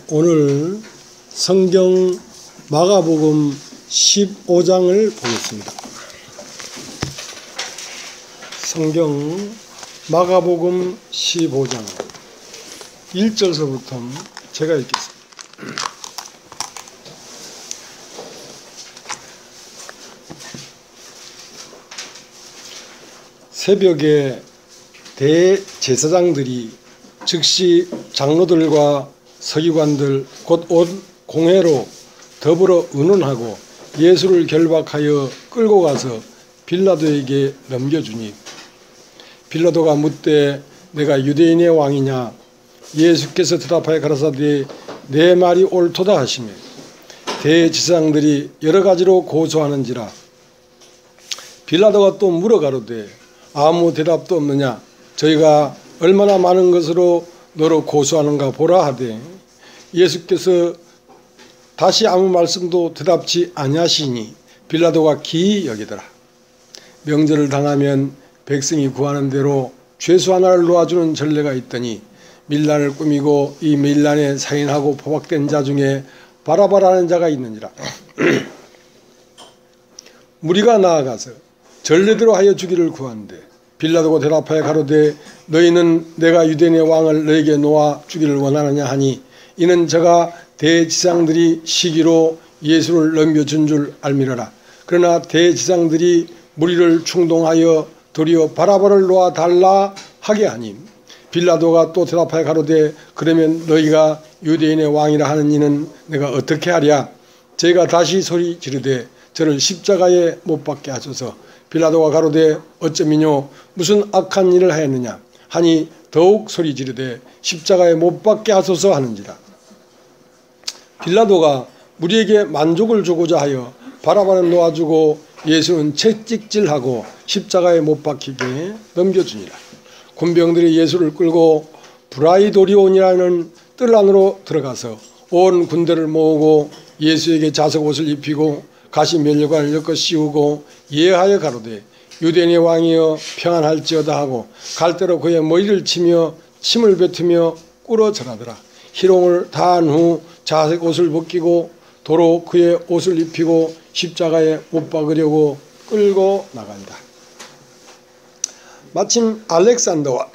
오늘 성경 마가복음 15장을 보겠습니다. 성경 마가복음 15장 1절서부터 제가 읽겠습니다. 새벽에 대제사장들이 즉시 장로들과 서기관들 곧 온 공회로 더불어 의논하고 예수를 결박하여 끌고 가서 빌라도에게 넘겨주니 빌라도가 묻되 내가 유대인의 왕이냐? 예수께서 대답하여 가라사대 내 말이 옳도다 하시며 대제사장들이 여러 가지로 고소하는지라. 빌라도가 또 물어 가로되 아무 대답도 없느냐? 저희가 얼마나 많은 것으로 너로 고소하는가 보라 하되 예수께서 다시 아무 말씀도 대답지 아니하시니 빌라도가 기이 여기더라. 명절을 당하면 백성이 구하는 대로 죄수 하나를 놓아주는 전례가 있더니 밀란을 꾸미고 이 밀란에 사인하고 포박된 자 중에 바라바라는 자가 있느니라. 무리가 나아가서 전례대로 하여 주기를 구한대 빌라도가 대답하여 가로되 너희는 내가 유대인의 왕을 너에게 놓아 주기를 원하느냐 하니 이는 저가 대지상들이 시기로 예수를 넘겨준 줄 알미러라. 그러나 대지상들이 무리를 충동하여 도리어 바라바를 놓아 달라 하게 하니 빌라도가 또 대답하여 가로되 그러면 너희가 유대인의 왕이라 하는 이는 내가 어떻게 하랴? 제가 다시 소리 지르되 저를 십자가에 못 박게 하소서. 빌라도가 가로되 어쩌미뇨 무슨 악한 일을 하였느냐 하니 더욱 소리 지르되 십자가에 못 박게 하소서 하는지라. 빌라도가 무리에게 만족을 주고자 하여 바라바는 놓아주고 예수는 채찍질하고 십자가에 못 박히게 넘겨주니라. 군병들이 예수를 끌고 브라이도리온이라는 뜰 안으로 들어가서 온 군대를 모으고 예수에게 자석 옷을 입히고 가시 면류관을 엮어 씌우고 예하여 가로되 유대인의 왕이여 평안할지어다 하고 갈대로 그의 머리를 치며 침을 뱉으며 꿇어 절하더라. 희롱을 다한 후 자색 옷을 벗기고 도로 그의 옷을 입히고 십자가에 못 박으려고 끌고 나간다. 마침 알렉산더와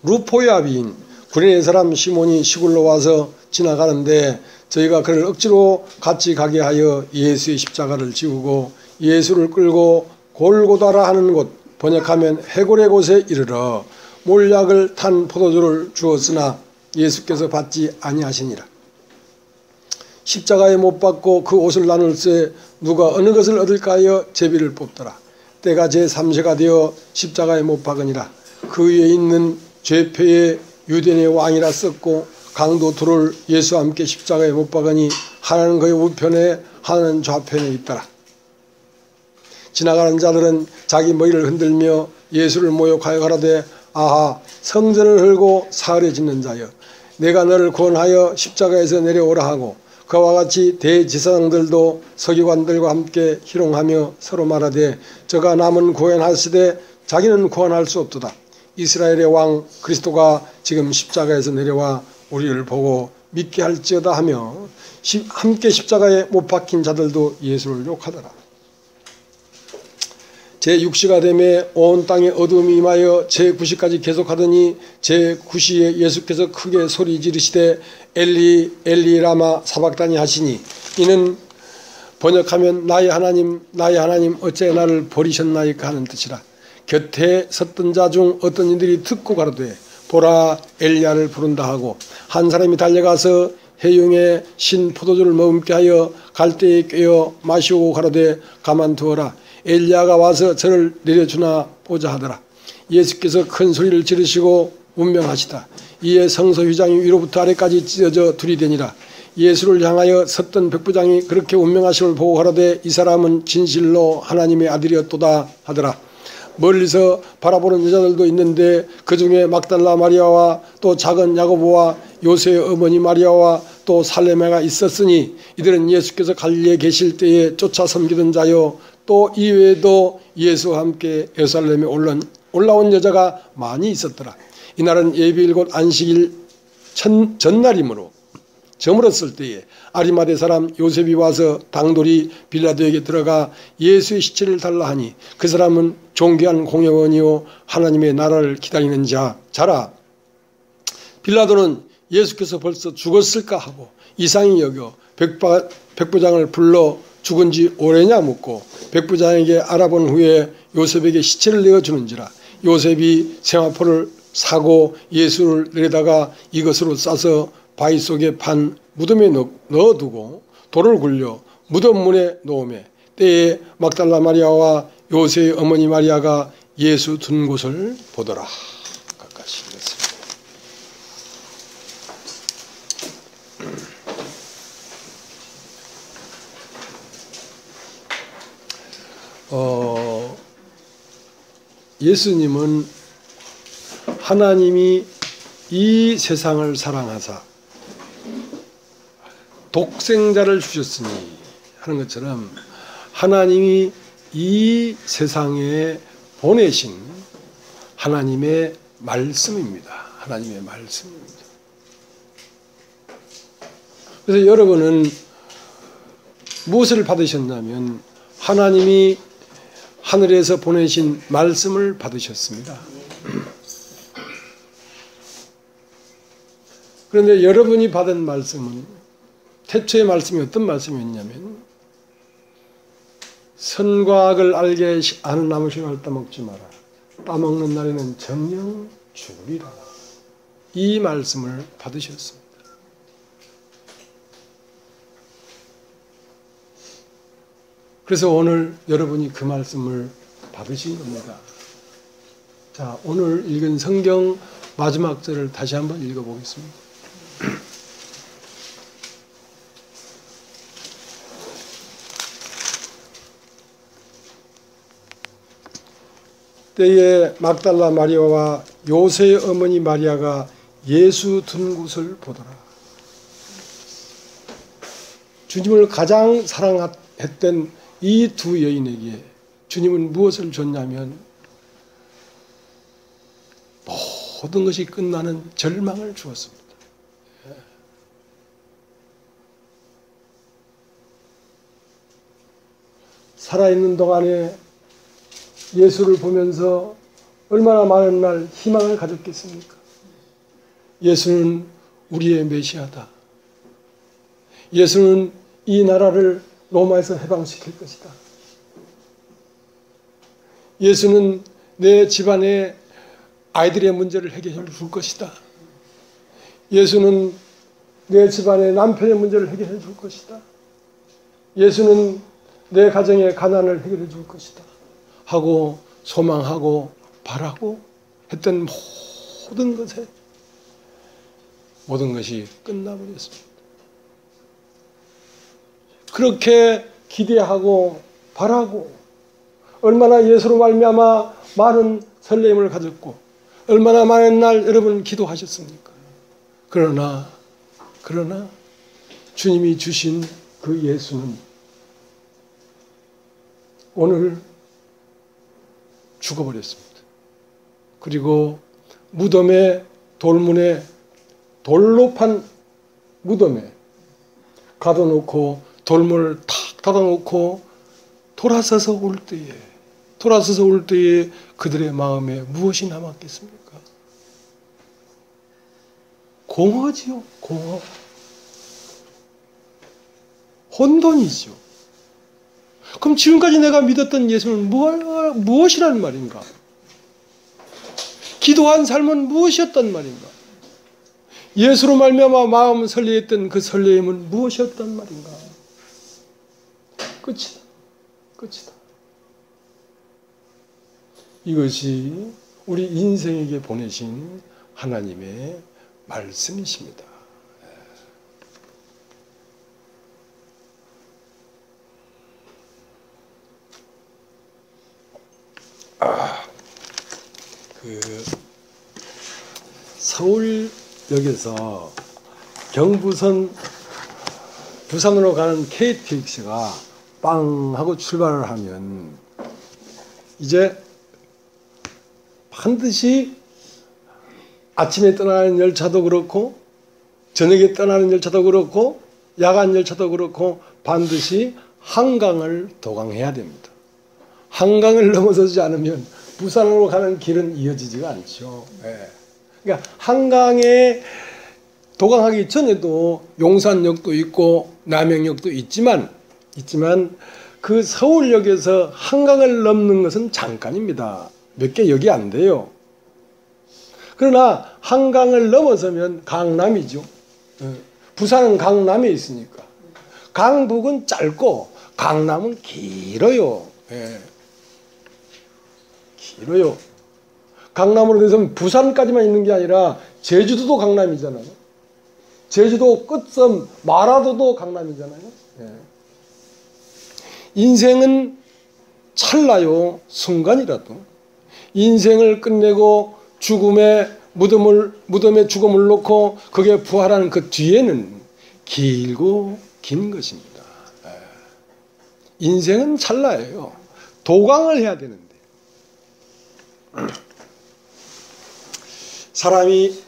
루포의 아비인 구레네 사람 시몬이 시골로 와서 지나가는데 저희가 그를 억지로 같이 가게 하여 예수의 십자가를 지우고 예수를 끌고 골고다라 하는 곳 번역하면 해골의 곳에 이르러 몰약을 탄 포도주를 주었으나 예수께서 받지 아니하시니라. 십자가에 못 박고 그 옷을 나눌세 누가 어느 것을 얻을까 하여 제비를 뽑더라. 때가 제3세가 되어 십자가에 못 박으니라. 그 위에 있는 죄패의 유대인의 왕이라 썼고 강도 둘을 예수와 함께 십자가에 못 박으니 하나는 그의 우편에 하나는 좌편에 있더라. 지나가는 자들은 자기 머리를 흔들며 예수를 모욕하여 가라되 아하 성전을 헐고 사흘에 짓는 자여 내가 너를 구원하여 십자가에서 내려오라 하고 그와 같이 대제사장들도 서기관들과 함께 희롱하며 서로 말하되 저가 남은 구원하시되 자기는 구원할 수 없도다. 이스라엘의 왕 그리스도가 지금 십자가에서 내려와 우리를 보고 믿게 할지어다 하며 함께 십자가에 못 박힌 자들도 예수를 욕하더라. 제6시가 되매 온 땅에 어두움이 임하여 제9시까지 계속하더니 제9시에 예수께서 크게 소리 지르시되 엘리 엘리 라마 사박다니 하시니 이는 번역하면 나의 하나님 어째 나를 버리셨나이까 하는 뜻이라. 곁에 섰던 자 중 어떤 이들이 듣고 가로되 보라 엘리야를 부른다 하고 한 사람이 달려가서 해용에 신 포도주를 머금게 하여 갈대에 꿰어 마시고 가로되 가만두어라 엘리야가 와서 저를 내려주나 보자 하더라. 예수께서 큰 소리를 지르시고 운명하시다. 이에 성서 휘장이 위로부터 아래까지 찢어져 둘이되니라. 예수를 향하여 섰던 백부장이 그렇게 운명하심을 보고 가로되 이 사람은 진실로 하나님의 아들이었도다 하더라. 멀리서 바라보는 여자들도 있는데 그 중에 막달라 마리아와 또 작은 야고보와 요새의 어머니 마리아와 또 살레메가 있었으니 이들은 예수께서 갈릴리에 계실 때에 쫓아 섬기던 자요 또 이외에도 예수와 함께 예루살렘에 올라온 여자가 많이 있었더라. 이날은 예비일 곧 안식일 전날이므로 저물었을 때에 아리마대 사람 요셉이 와서 당돌이 빌라도에게 들어가 예수의 시체를 달라 하니 그 사람은 존귀한 공회원이요 하나님의 나라를 기다리는 자라. 빌라도는 예수께서 벌써 죽었을까 하고 이상히 여겨 백부장을 불러 죽은 지 오래냐 묻고 백부장에게 알아본 후에 요셉에게 시체를 내어주는지라. 요셉이 세마포를 사고 예수를 내려다가 이것으로 싸서 바위 속에 판 무덤에 넣어두고 돌을 굴려 무덤 문에 놓으매 때에 막달라 마리아와 요셉의 어머니 마리아가 예수 둔 곳을 보더라. 가까이 읽었습니다. 예수님은 하나님이 이 세상을 사랑하사 독생자를 주셨으니 하는 것처럼 하나님이 이 세상에 보내신 하나님의 말씀입니다. 하나님의 말씀입니다. 그래서 여러분은 무엇을 받으셨냐면 하나님이 하늘에서 보내신 말씀을 받으셨습니다. 그런데 여러분이 받은 말씀은 태초의 말씀이 어떤 말씀이었냐면 선과 악을 알게 하는 나무 씨를 따먹지 마라. 따먹는 날에는 정녕 죽으리라. 이 말씀을 받으셨습니다. 그래서 오늘 여러분이 그 말씀을 받으신 겁니다. 자, 오늘 읽은 성경 마지막 절을 다시 한번 읽어보겠습니다. 때에 막달라 마리아와 요새의 어머니 마리아가 예수 둔 곳을 보더라. 주님을 가장 사랑했던 이 두 여인에게 주님은 무엇을 줬냐면 모든 것이 끝나는 절망을 주었습니다. 살아있는 동안에 예수를 보면서 얼마나 많은 날 희망을 가졌겠습니까? 예수는 우리의 메시아다. 예수는 이 나라를 로마에서 해방시킬 것이다. 예수는 내 집안의 아이들의 문제를 해결해 줄 것이다. 예수는 내 집안의 남편의 문제를 해결해 줄 것이다. 예수는 내 가정의 가난을 해결해 줄 것이다. 하고 소망하고 바라고 했던 모든 것이 끝나버렸습니다. 그렇게 기대하고 바라고 얼마나 예수로 말미암아 많은 설렘을 가졌고 얼마나 많은 날 여러분 기도하셨습니까? 그러나 주님이 주신 그 예수는 오늘 죽어버렸습니다. 그리고 무덤에 돌문에 돌로 판 무덤에 가둬놓고 돌문을 탁 닫아놓고 돌아서서 올 때에 그들의 마음에 무엇이 남았겠습니까? 공허지요. 공허. 혼돈이죠. 그럼 지금까지 내가 믿었던 예수는 무엇이란 말인가? 기도한 삶은 무엇이었단 말인가? 예수로 말미암아 마음 설레했던 그 설레임은 무엇이었단 말인가? 끝이다. 이것이 우리 인생에게 보내신 하나님의 말씀이십니다. 서울역에서 경부선 부산으로 가는 KTX가 빵 하고 출발을 하면 이제 반드시 아침에 떠나는 열차도 그렇고 저녁에 떠나는 열차도 그렇고 야간 열차도 그렇고 반드시 한강을 도강해야 됩니다. 한강을 넘어서지 않으면 부산으로 가는 길은 이어지지가 않죠. 예. 그러니까 한강에 도강하기 전에도 용산역도 있고 남영역도 있지만 그 서울역에서 한강을 넘는 것은 잠깐입니다. 몇 개 역이 안 돼요. 그러나 한강을 넘어서면 강남이죠. 부산은 강남에 있으니까. 강북은 짧고 강남은 길어요. 예. 길어요. 강남으로 돼서 부산까지만 있는 게 아니라 제주도도 강남이잖아요. 제주도 끝섬 마라도도 강남이잖아요. 예. 인생은 찰나요. 순간이라도. 인생을 끝내고 무덤에 죽음을 놓고 그게 부활하는 그 뒤에는 길고 긴 것입니다. 예. 인생은 찰나예요. 도강을 해야 되는데 사람이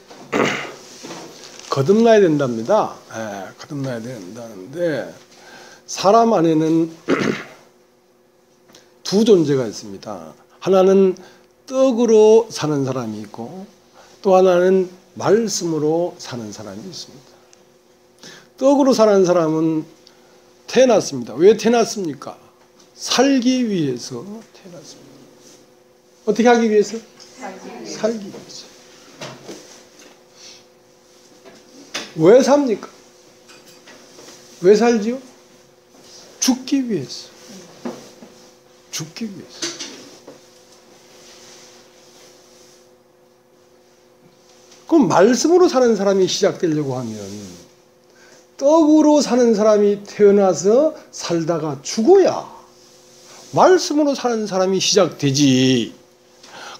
거듭나야 된답니다. 예, 거듭나야 된다는데 사람 안에는 두 존재가 있습니다. 하나는 떡으로 사는 사람이 있고 또 하나는 말씀으로 사는 사람이 있습니다. 떡으로 사는 사람은 태어났습니다. 왜 태어났습니까? 살기 위해서 태어났습니다. 어떻게 하기 위해서? 살기 위해서. 왜 삽니까? 왜 살지요? 죽기 위해서. 죽기 위해서. 그럼 말씀으로 사는 사람이 시작되려고 하면 떡으로 사는 사람이 태어나서 살다가 죽어야 말씀으로 사는 사람이 시작되지.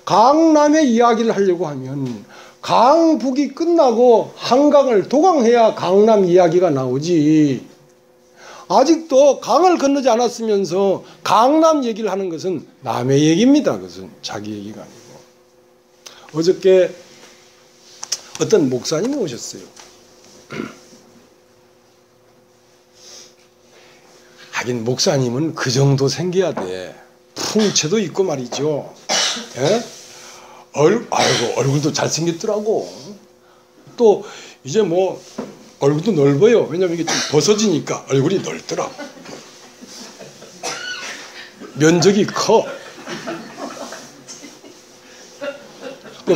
강남의 이야기를 하려고 하면 강북이 끝나고 한강을 도강해야 강남 이야기가 나오지. 아직도 강을 건너지 않았으면서 강남 얘기를 하는 것은 남의 얘기입니다. 그것은 자기 얘기가 아니고. 어저께 어떤 목사님이 오셨어요. 하긴 목사님은 그 정도 생겨야 돼. 풍채도 있고 말이죠. 예? 아이고 얼굴도 잘생겼더라고. 또 이제 뭐 얼굴도 넓어요. 왜냐면 이게 좀 벗어지니까 얼굴이 넓더라. 면적이 커.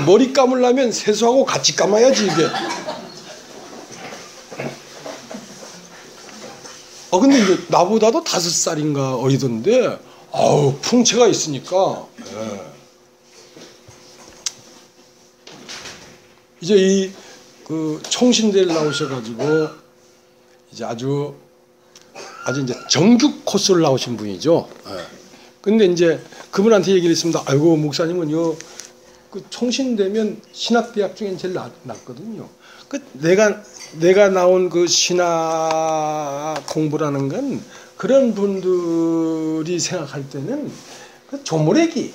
머리 감으려면 세수하고 같이 감아야지 이게. 근데 이제 나보다도 5살인가 어리던데 아우 풍채가 있으니까. 예. 이제 그 총신대를 나오셔가지고 이제 아주 이제 정규 코스를 나오신 분이죠. 예. 근데 이제 그분한테 얘기를 했습니다. 아이고 목사님은요 그 총신대면 신학대학 중엔 제일 낫거든요. 그 내가 나온 그 신학 공부라는 건 그런 분들이 생각할 때는 그 조모래기,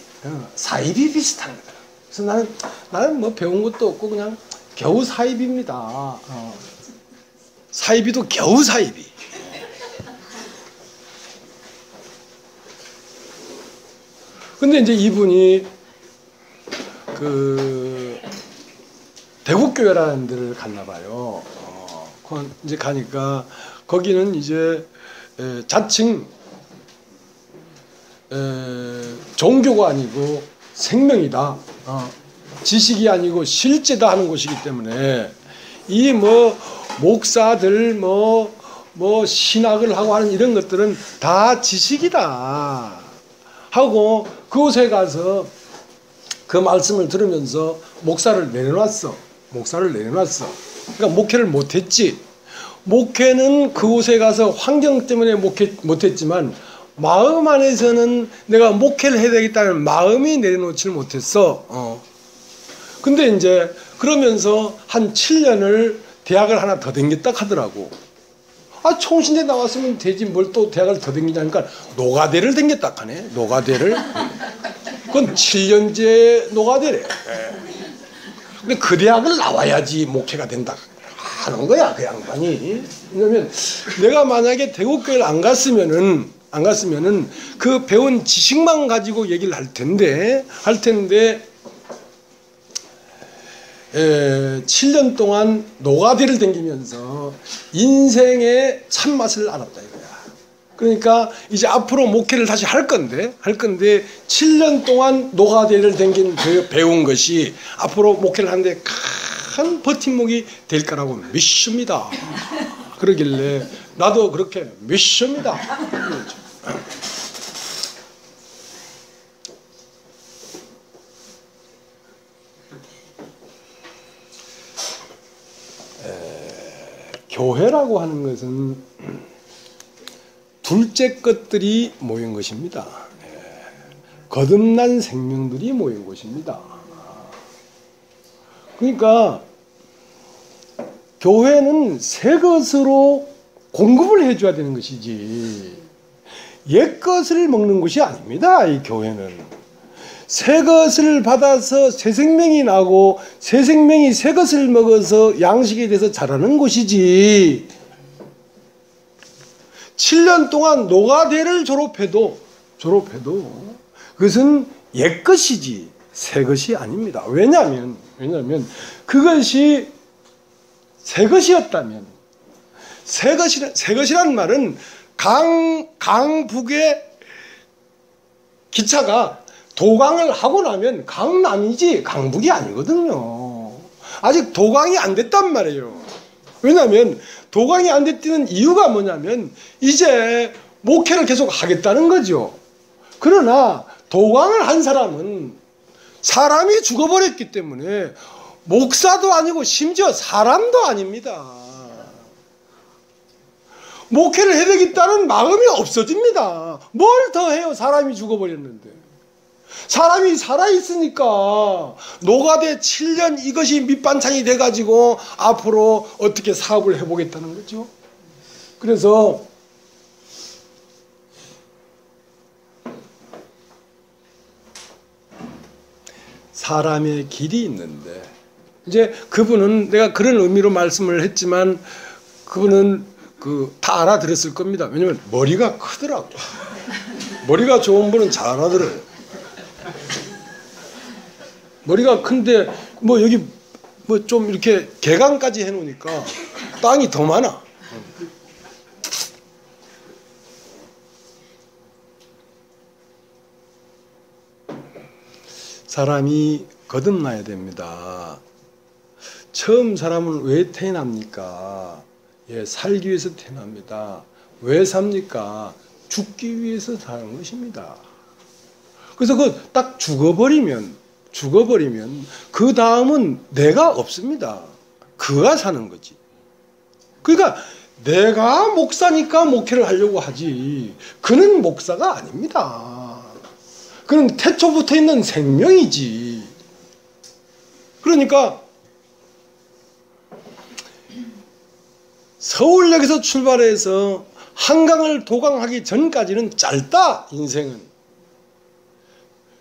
사입이 비슷한 거다. 그래서 나는 뭐 배운 것도 없고 그냥 겨우 사입입니다. 사입이도 겨우 사입이. 근데 이제 이분이 그 대국교회라는 데를 갔나 봐요. 이제 가니까 거기는 이제 자칭 종교가 아니고 생명이다. 지식이 아니고 실제다 하는 곳이기 때문에 이 뭐 목사들 뭐 신학을 하고 하는 이런 것들은 다 지식이다 하고 그곳에 가서 그 말씀을 들으면서 목사를 내려놨어. 그러니까 목회를 못했지. 목회는 그곳에 가서 환경 때문에 못했지만 마음 안에서는 내가 목회를 해야 되겠다는 마음이 내려놓지를 못했어. 근데 이제 그러면서 한 7년을 대학을 하나 더 댕겼다 하더라고. 총신대 나왔으면 되지 뭘 또 대학을 더 댕기냐니까 노가대를 댕겼다 하네. 노가대를. 그건 7년제 노가대래. 근데 그 대학을 나와야지 목회가 된다. 하는 거야, 그 양반이. 왜냐면 내가 만약에 대구교회를 안 갔으면은 그 배운 지식만 가지고 얘기를 할 텐데 7년 동안 노가대를 댕기면서 인생의 참맛을 알았다 이거야. 그러니까 이제 앞으로 목회를 다시 할 건데 7년 동안 노가대를 댕긴 그 배운 것이 앞으로 목회를 하는데 큰 버팀목이 될 거라고 믿습니다. 그러길래 나도 그렇게 믿습니다. 교회라고 하는 것은 둘째 것들이 모인 것입니다. 거듭난 생명들이 모인 것입니다. 그러니까 교회는 새 것으로 공급을 해줘야 되는 것이지 옛 것을 먹는 것이 아닙니다. 이 교회는 새 것을 받아서 새 생명이 나고 새 생명이 새 것을 먹어서 양식이 돼서 자라는 곳이지 7년 동안 노가대를 졸업해도 그것은 옛 것이지 새 것이 아닙니다. 왜냐하면 그것이 새 것이었다면 새 것이란 말은 강북의 기차가 도강을 하고 나면 강남이지 강북이 아니거든요. 아직 도강이 안 됐단 말이에요. 왜냐하면 도강이 안 됐다는 이유가 뭐냐면 이제 목회를 계속 하겠다는 거죠. 그러나 도강을 한 사람은 사람이 죽어버렸기 때문에 목사도 아니고 심지어 사람도 아닙니다. 목회를 해야 되겠다는 마음이 없어집니다. 뭘 더 해요? 사람이 죽어버렸는데. 사람이 살아있으니까 노가대 7년 이것이 밑반찬이 돼가지고 앞으로 어떻게 사업을 해보겠다는 거죠. 그래서 사람의 길이 있는데 이제 그분은 내가 그런 의미로 말씀을 했지만 그분은 다 알아들었을 겁니다. 왜냐면 머리가 크더라고. 머리가 좋은 분은 잘 알아들어요. 머리가 큰데 뭐 여기 뭐 좀 이렇게 개강까지 해놓으니까 땅이 더 많아. 사람이 거듭나야 됩니다. 처음 사람은 왜 태어납니까? 살기 위해서 태어납니다. 왜 삽니까? 죽기 위해서 사는 것입니다. 그래서 딱 죽어버리면 그 다음은 내가 없습니다. 그가 사는 거지. 그러니까 내가 목사니까 목회를 하려고 하지 그는 목사가 아닙니다. 그는 태초부터 있는 생명이지. 그러니까 서울역에서 출발해서 한강을 도강하기 전까지는 짧다. 인생은.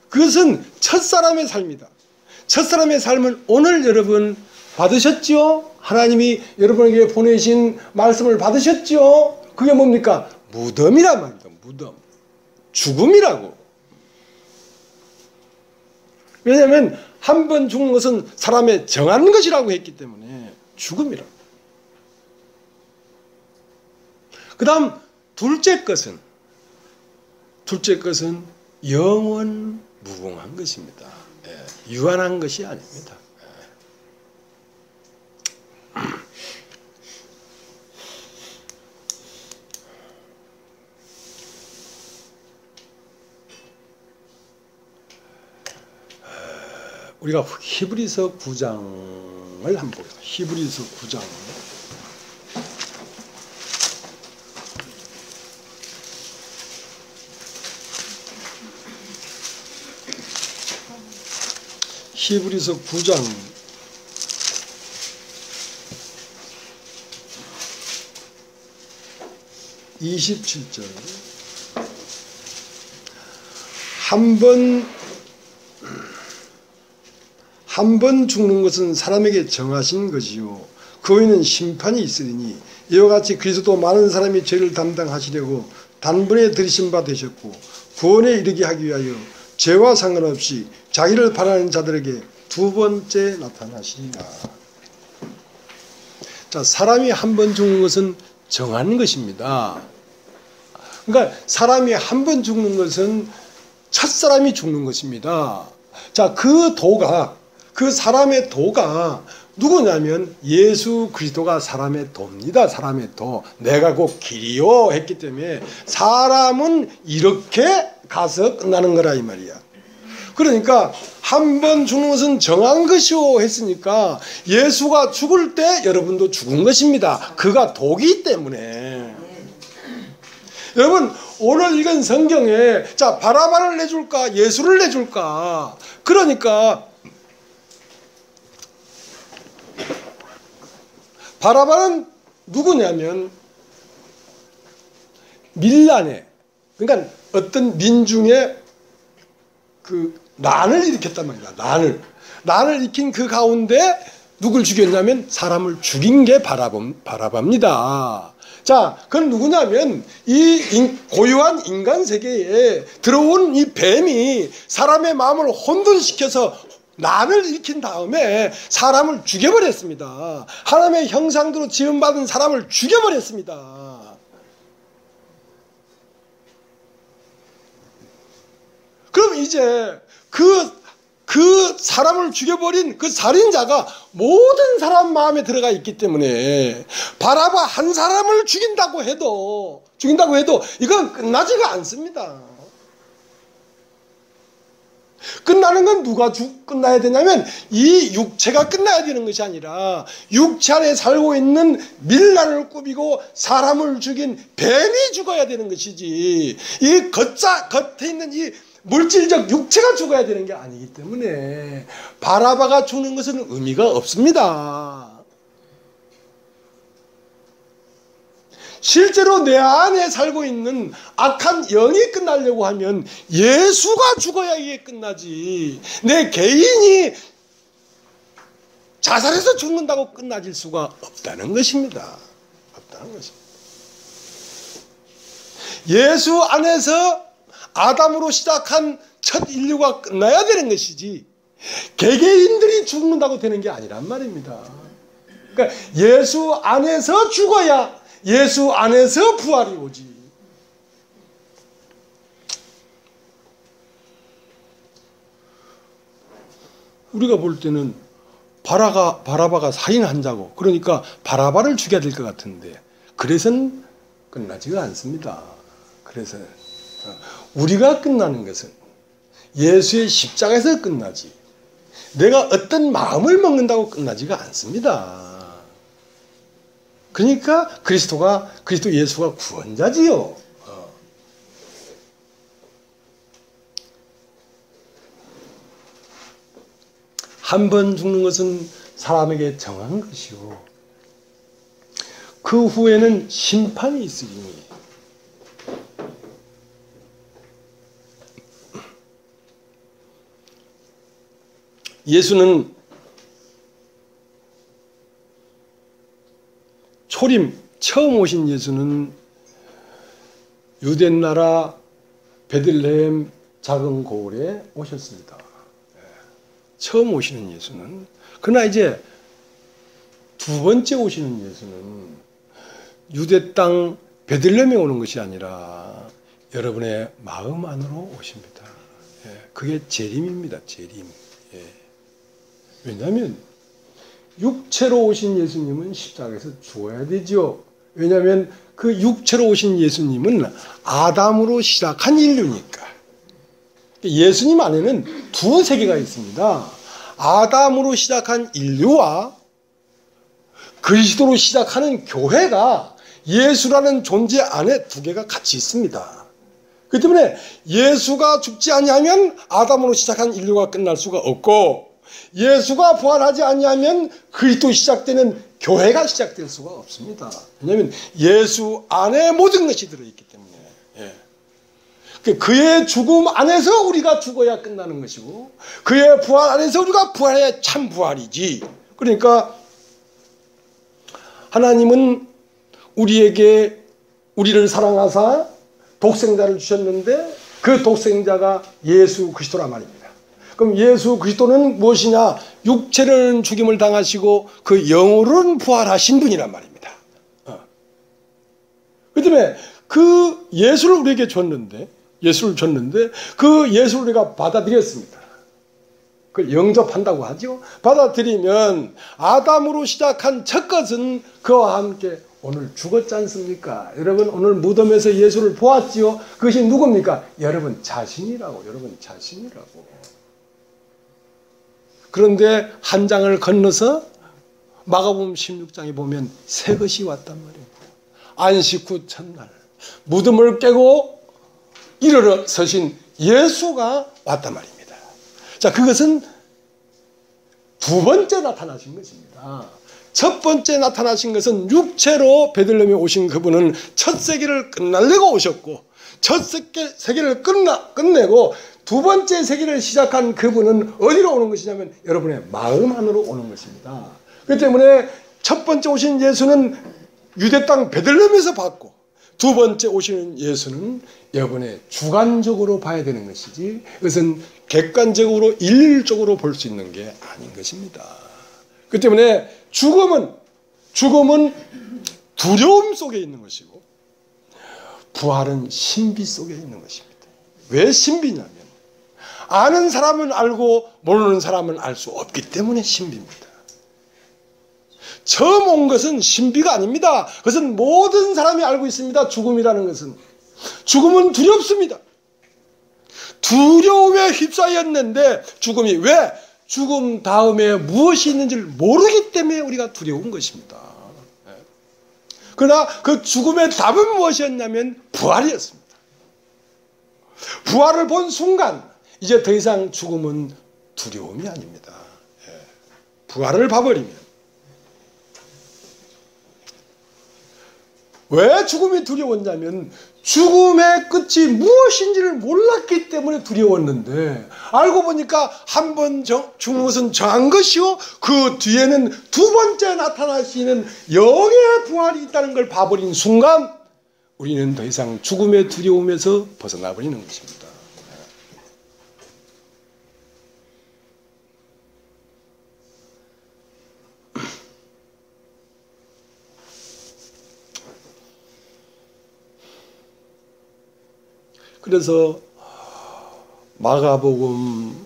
그것은 첫사람의 삶이다. 첫사람의 삶을 오늘 여러분 받으셨죠? 하나님이 여러분에게 보내신 말씀을 받으셨죠? 그게 뭡니까? 무덤이란 말입니다. 무덤. 죽음이라고. 왜냐하면 한 번 죽는 것은 사람의 정한 것이라고 했기 때문에 죽음이라고. 그 다음 둘째 것은 영원 무궁한 것입니다. 유한한 것이 아닙니다. 우리가 히브리서 9장을 한번 보겠습니다. 히브리서 9장. 히브리서 9장 27절. 한 번 죽는 것은 사람에게 정하신 것이요 그 후에는 심판이 있으리니 이와 같이 그리스도 많은 사람이 죄를 담당하시려고 단번에 들이신 바 되셨고 구원에 이르게 하기 위하여 죄와 상관없이 자기를 바라는 자들에게 두 번째 나타나시리라. 자, 사람이 한 번 죽는 것은 정한 것입니다. 그러니까 사람이 한 번 죽는 것은 첫사람이 죽는 것입니다. 자, 그 사람의 도가 누구냐면 예수 그리스도가 사람의 도입니다. 사람의 도. 내가 곧 길이요 했기 때문에 사람은 이렇게 가서 끝나는 거라 이 말이야. 그러니까 한 번 죽는 것은 정한 것이오 했으니까 예수가 죽을 때 여러분도 죽은 것입니다. 그가 도기 때문에. 여러분 오늘 읽은 성경에 자 바라바를 내줄까 예수를 내줄까. 그러니까 바라바는 누구냐면 밀란에 그러니까 어떤 민중의 그 난을 일으켰단 말이야. 난을 일으킨 그 가운데 누굴 죽였냐면 사람을 죽인 게 바라바입니다. 자, 그건 누구냐면 이 고유한 인간 세계에 들어온 이 뱀이 사람의 마음을 혼돈시켜서 난을 일으킨 다음에 사람을 죽여버렸습니다. 하나님의 형상대로 지음받은 사람을 죽여버렸습니다. 그럼 이제 그 사람을 죽여버린 그 살인자가 모든 사람 마음에 들어가 있기 때문에 바라바 한 사람을 죽인다고 해도 이건 끝나지가 않습니다. 끝나는 건 누가 끝나야 되냐면 이 육체가 끝나야 되는 것이 아니라 육체 안에 살고 있는 밀란을 꾸미고 사람을 죽인 뱀이 죽어야 되는 것이지 이 겉에 있는 이 물질적 육체가 죽어야 되는 게 아니기 때문에 바라바가 죽는 것은 의미가 없습니다. 실제로 내 안에 살고 있는 악한 영이 끝나려고 하면 예수가 죽어야 이게 끝나지 내 개인이 자살해서 죽는다고 끝나질 수가 없다는 것입니다. 없다는 것입니다. 예수 안에서 아담으로 시작한 첫 인류가 끝나야 되는 것이지 개개인들이 죽는다고 되는 게 아니란 말입니다. 그러니까 예수 안에서 죽어야 예수 안에서 부활이 오지. 우리가 볼 때는 바라바가 살인한 자고 그러니까 바라바를 죽여야 될 것 같은데 그래서는 끝나지가 않습니다. 그래서 우리가 끝나는 것은 예수의 십자가에서 끝나지 내가 어떤 마음을 먹는다고 끝나지가 않습니다. 그러니까 그리스도 예수가 구원자지요. 한 번 죽는 것은 사람에게 정한 것이요 그 후에는 심판이 있으리니 예수는 초림 처음 오신 예수는 유대 나라 베들레헴 작은 고을에 오셨습니다. 처음 오시는 예수는 그러나 이제 두 번째 오시는 예수는 유대 땅 베들레헴에 오는 것이 아니라 여러분의 마음 안으로 오십니다. 그게 재림입니다. 재림. 왜냐하면 육체로 오신 예수님은 십자가에서 죽어야 되죠. 왜냐하면 그 육체로 오신 예수님은 아담으로 시작한 인류니까. 예수님 안에는 두 세계가 있습니다. 아담으로 시작한 인류와 그리스도로 시작하는 교회가 예수라는 존재 안에 두 개가 같이 있습니다. 그렇기 때문에 예수가 죽지 아니하면 아담으로 시작한 인류가 끝날 수가 없고 예수가 부활하지 아니하면 그리스도 시작되는 교회가 시작될 수가 없습니다. 왜냐하면 예수 안에 모든 것이 들어있기 때문에 그의 죽음 안에서 우리가 죽어야 끝나는 것이고 그의 부활 안에서 우리가 부활해야 참 부활이지. 그러니까 하나님은 우리를 사랑하사 독생자를 주셨는데 그 독생자가 예수 그리스도란 말입니다. 그럼 예수 그리스도는 무엇이냐? 육체로는 죽임을 당하시고 그 영으로는 부활하신 분이란 말입니다. 그 때문에 그 예수를 우리에게 줬는데 그 예수를 우리가 받아들였습니다. 그걸 영접한다고 하죠. 받아들이면 아담으로 시작한 첫 것은 그와 함께 오늘 죽었지 않습니까? 여러분 오늘 무덤에서 예수를 보았지요. 그것이 누굽니까? 여러분 자신이라고. 그런데 한 장을 건너서 마가복음 16장에 보면 새 것이 왔단 말이에요. 안식 후 첫날 무덤을 깨고 일어서신 예수가 왔단 말입니다. 자, 그것은 두 번째 나타나신 것입니다. 첫 번째 나타나신 것은 육체로 베들레헴에 오신 그분은 첫 세기를 끝내려고 오셨고 첫 세기를 끝내고 두 번째 세기를 시작한 그분은 어디로 오는 것이냐면 여러분의 마음 안으로 오는 것입니다. 그렇기 때문에 첫 번째 오신 예수는 유대 땅 베들레헴에서 봤고 두 번째 오시는 예수는 여러분의 주관적으로 봐야 되는 것이지 그것은 객관적으로 일률적으로 볼 수 있는 게 아닌 것입니다. 그렇기 때문에 죽음은 두려움 속에 있는 것이고 부활은 신비 속에 있는 것입니다. 왜 신비냐면 아는 사람은 알고 모르는 사람은 알 수 없기 때문에 신비입니다. 처음 온 것은 신비가 아닙니다. 그것은 모든 사람이 알고 있습니다. 죽음이라는 것은. 죽음은 두렵습니다. 두려움에 휩싸였는데 죽음이 왜? 죽음 다음에 무엇이 있는지를 모르기 때문에 우리가 두려운 것입니다. 그러나 그 죽음의 답은 무엇이었냐면 부활이었습니다. 부활을 본 순간 이제 더 이상 죽음은 두려움이 아닙니다. 부활을 봐버리면. 왜 죽음이 두려웠냐면 죽음의 끝이 무엇인지를 몰랐기 때문에 두려웠는데 알고 보니까 한 번 죽는 것은 정한 것이요 그 뒤에는 두 번째 나타나시는 영의 부활이 있다는 걸 봐버린 순간 우리는 더 이상 죽음의 두려움에서 벗어나 버리는 것입니다. 그래서 마가복음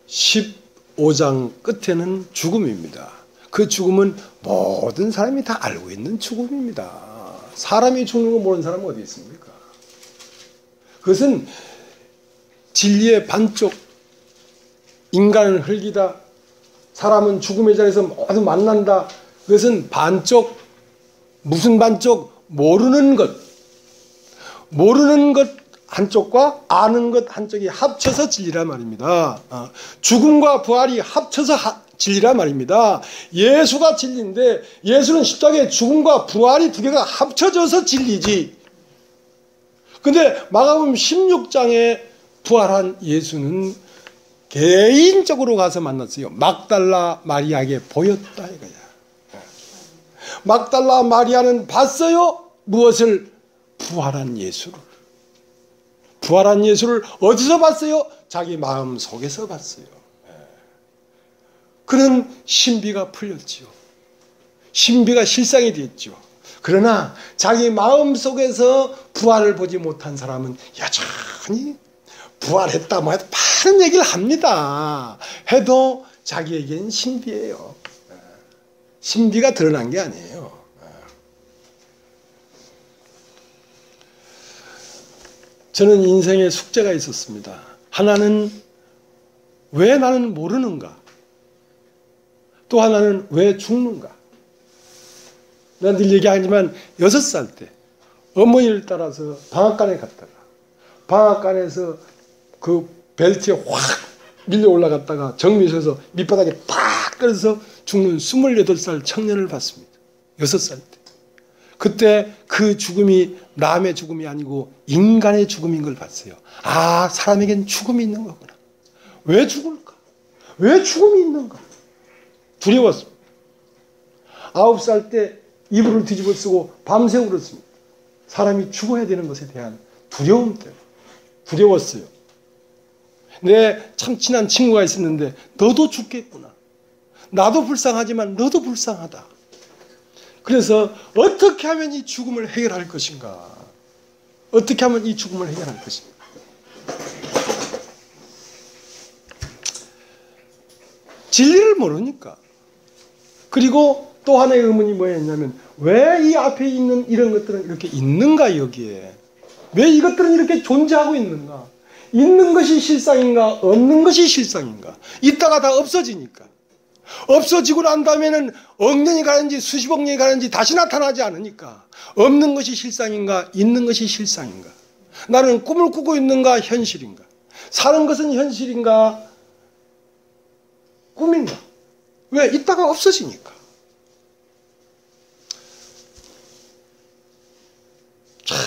15장 끝에는 죽음입니다. 그 죽음은 모든 사람이 다 알고 있는 죽음입니다. 사람이 죽는 거 모르는 사람은 어디 있습니까? 그것은 진리의 반쪽, 인간을 흘기다, 사람은 죽음의 자리에서 모두 만난다. 그것은 반쪽, 무슨 반쪽? 모르는 것 한쪽과 아는 것 한쪽이 합쳐서 진리란 말입니다. 죽음과 부활이 합쳐서 진리란 말입니다. 예수가 진리인데 예수는 십자가에 죽음과 부활이 두 개가 합쳐져서 진리지. 근데 마가복음 16장에 부활한 예수는 개인적으로 가서 만났어요. 막달라 마리아에게 보였다 이거야. 막달라 마리아는 봤어요. 무엇을? 부활한 예수를. 부활한 예수를 어디서 봤어요? 자기 마음 속에서 봤어요. 그런 신비가 풀렸지요. 신비가 실상이 됐죠. 그러나 자기 마음 속에서 부활을 보지 못한 사람은 여전히 부활했다 뭐 해도 많은 얘기를 합니다. 해도 자기에겐 신비예요. 신비가 드러난 게 아니에요. 저는 인생에 숙제가 있었습니다. 하나는 왜 나는 모르는가? 또 하나는 왜 죽는가? 내가 늘 얘기하지만 6살 때 어머니를 따라서 방앗간에 갔다가 방앗간에서 그 벨트에 확 밀려 올라갔다가 정미소에서 밑바닥에 팍 떨어져서 죽는 28살 청년을 봤습니다. 6살 때. 그때 그 죽음이 남의 죽음이 아니고 인간의 죽음인 걸 봤어요. 아, 사람에겐 죽음이 있는 거구나. 왜 죽을까? 왜 죽음이 있는가? 두려웠습니다. 9살 때 이불을 뒤집어 쓰고 밤새 울었습니다. 사람이 죽어야 되는 것에 대한 두려움 때문에. 두려웠어요. 내 참 친한 친구가 있었는데 너도 죽겠구나. 나도 불쌍하지만 너도 불쌍하다. 그래서 어떻게 하면 이 죽음을 해결할 것인가? 어떻게 하면 이 죽음을 해결할 것인가? 진리를 모르니까. 그리고 또 하나의 의문이 뭐였냐면 왜 이 앞에 있는 이런 것들은 이렇게 있는가 여기에? 왜 이것들은 이렇게 존재하고 있는가? 있는 것이 실상인가? 없는 것이 실상인가? 있다가 다 없어지니까. 없어지고 난 다음에는 억년이 가는지 수십억 년이 가는지 다시 나타나지 않으니까 없는 것이 실상인가? 있는 것이 실상인가? 나는 꿈을 꾸고 있는가? 현실인가? 사는 것은 현실인가? 꿈인가? 왜? 있다가 없어지니까. 참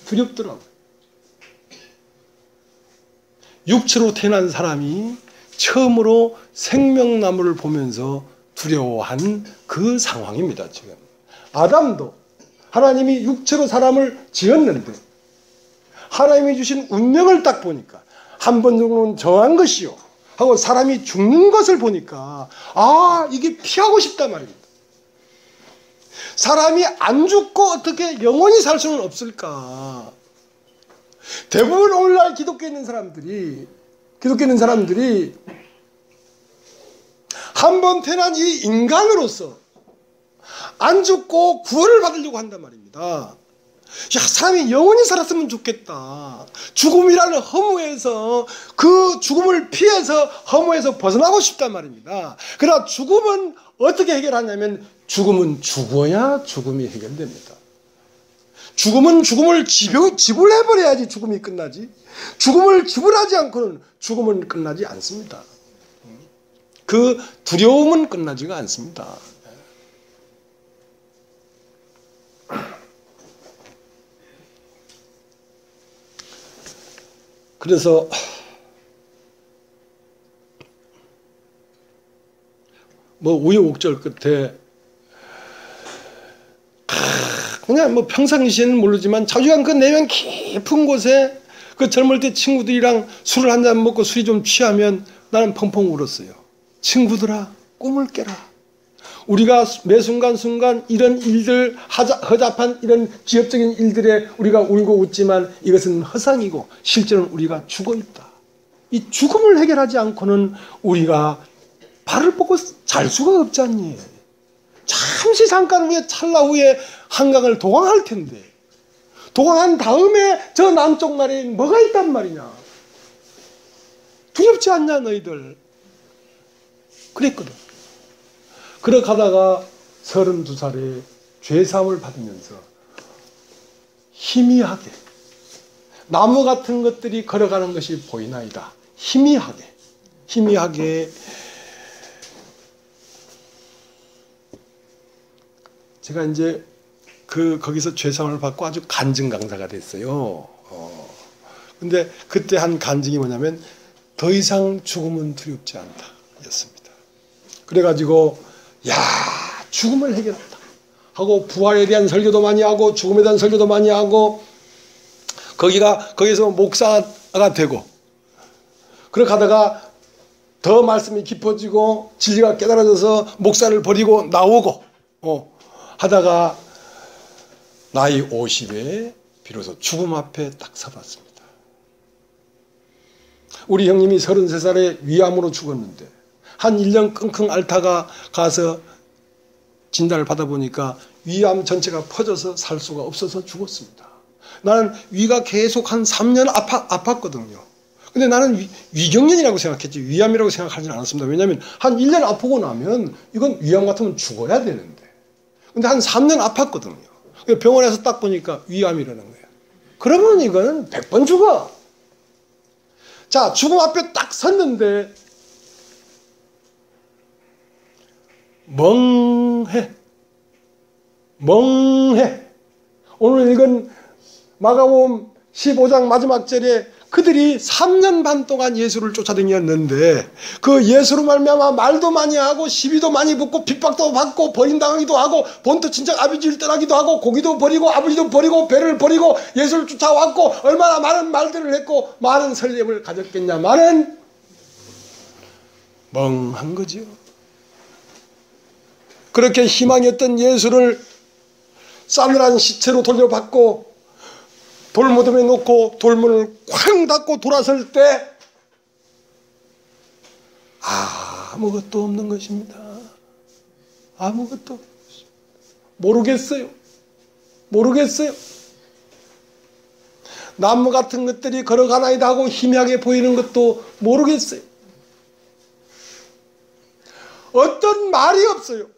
두렵더라고요. 육체로 태어난 사람이 처음으로 생명나무를 보면서 두려워한 그 상황입니다. 지금 아담도 하나님이 육체로 사람을 지었는데 하나님이 주신 운명을 딱 보니까 한 번 정도는 정한 것이요 하고 사람이 죽는 것을 보니까 아 이게 피하고 싶단 말입니다. 사람이 안 죽고 어떻게 영원히 살 수는 없을까? 대부분 오늘날 기독교에 있는 사람들이 한 번 태어난 이 인간으로서 안 죽고 구원을 받으려고 한단 말입니다. 야, 사람이 영원히 살았으면 좋겠다. 죽음이라는 허무에서 그 죽음을 피해서 허무에서 벗어나고 싶단 말입니다. 그러나 죽음은 어떻게 해결하냐면 죽음은 죽어야 죽음이 해결됩니다. 죽음은 죽음을 지불해버려야지 죽음이 끝나지. 죽음을 지불하지 않고는 죽음은 끝나지 않습니다. 그 두려움은 끝나지가 않습니다. 그래서 뭐 우여곡절 끝에 그냥 뭐 평상시에는 모르지만 자주간 그 내면 깊은 곳에 그 젊을 때 친구들이랑 술을 한잔 먹고 술이 좀 취하면 나는 펑펑 울었어요. 친구들아 꿈을 깨라. 우리가 매 순간순간 이런 일들 허잡한 이런 기업적인 일들에 우리가 울고 웃지만 이것은 허상이고 실제로는 우리가 죽어있다. 이 죽음을 해결하지 않고는 우리가 발을 뻗고 잘 수가 없지 않니? 잠시 잠깐 후에 찰나 후에 한강을 도강할 텐데 도강한 다음에 저 남쪽 나라에 뭐가 있단 말이냐? 두렵지 않냐 너희들? 그랬거든. 그러가다가 32살에 죄사함을 받으면서 희미하게 나무 같은 것들이 걸어가는 것이 보이나이다. 희미하게 제가 이제 거기서 죄사함을 받고 아주 간증 강사가 됐어요. 근데 그때 한 간증이 뭐냐면 더 이상 죽음은 두렵지 않다 였습니다. 그래가지고 야 죽음을 해결한다 하고 부활에 대한 설교도 많이 하고 죽음에 대한 설교도 많이 하고 거기서 목사가 되고 그렇게 하다가 더 말씀이 깊어지고 진리가 깨달아져서 목사를 버리고 나오고 하다가 나이 50에 비로소 죽음 앞에 딱 서봤습니다. 우리 형님이 33살에 위암으로 죽었는데 한 1년 끙끙 앓다가 가서 진단을 받아보니까 위암 전체가 퍼져서 살 수가 없어서 죽었습니다. 나는 위가 계속 한 3년 아팠거든요. 근데 나는 위경련이라고 생각했지 위암이라고 생각하지는 않았습니다. 왜냐하면 한 1년 아프고 나면 이건 위암 같으면 죽어야 되는데 근데 한 3년 아팠거든요. 병원에서 딱 보니까 위암이라는 거예요. 그러면 이거는 100번 죽어. 자, 죽음 앞에 딱 섰는데 멍해. 오늘 읽은 마가복음 15장 마지막 절에 그들이 3년 반 동안 예수를 쫓아다녔는데 그 예수로 말미암아 말도 많이 하고 시비도 많이 붙고 핍박도 받고 버림당하기도 하고 본토 친척 아버지를 떠나기도 하고 고기도 버리고 아버지도 버리고 배를 버리고 예수를 쫓아왔고 얼마나 많은 말들을 했고 많은 설렘을 가졌겠냐마는 멍한 거지요. 그렇게 희망했던 예수를 싸늘한 시체로 돌려받고 돌무덤에 놓고 돌문을 쾅 닫고 돌아설 때 아무것도 없는 것입니다. 아무것도 없는 것입니다. 모르겠어요. 나무 같은 것들이 걸어가나이다 하고 희미하게 보이는 것도 모르겠어요. 어떤 말이 없어요.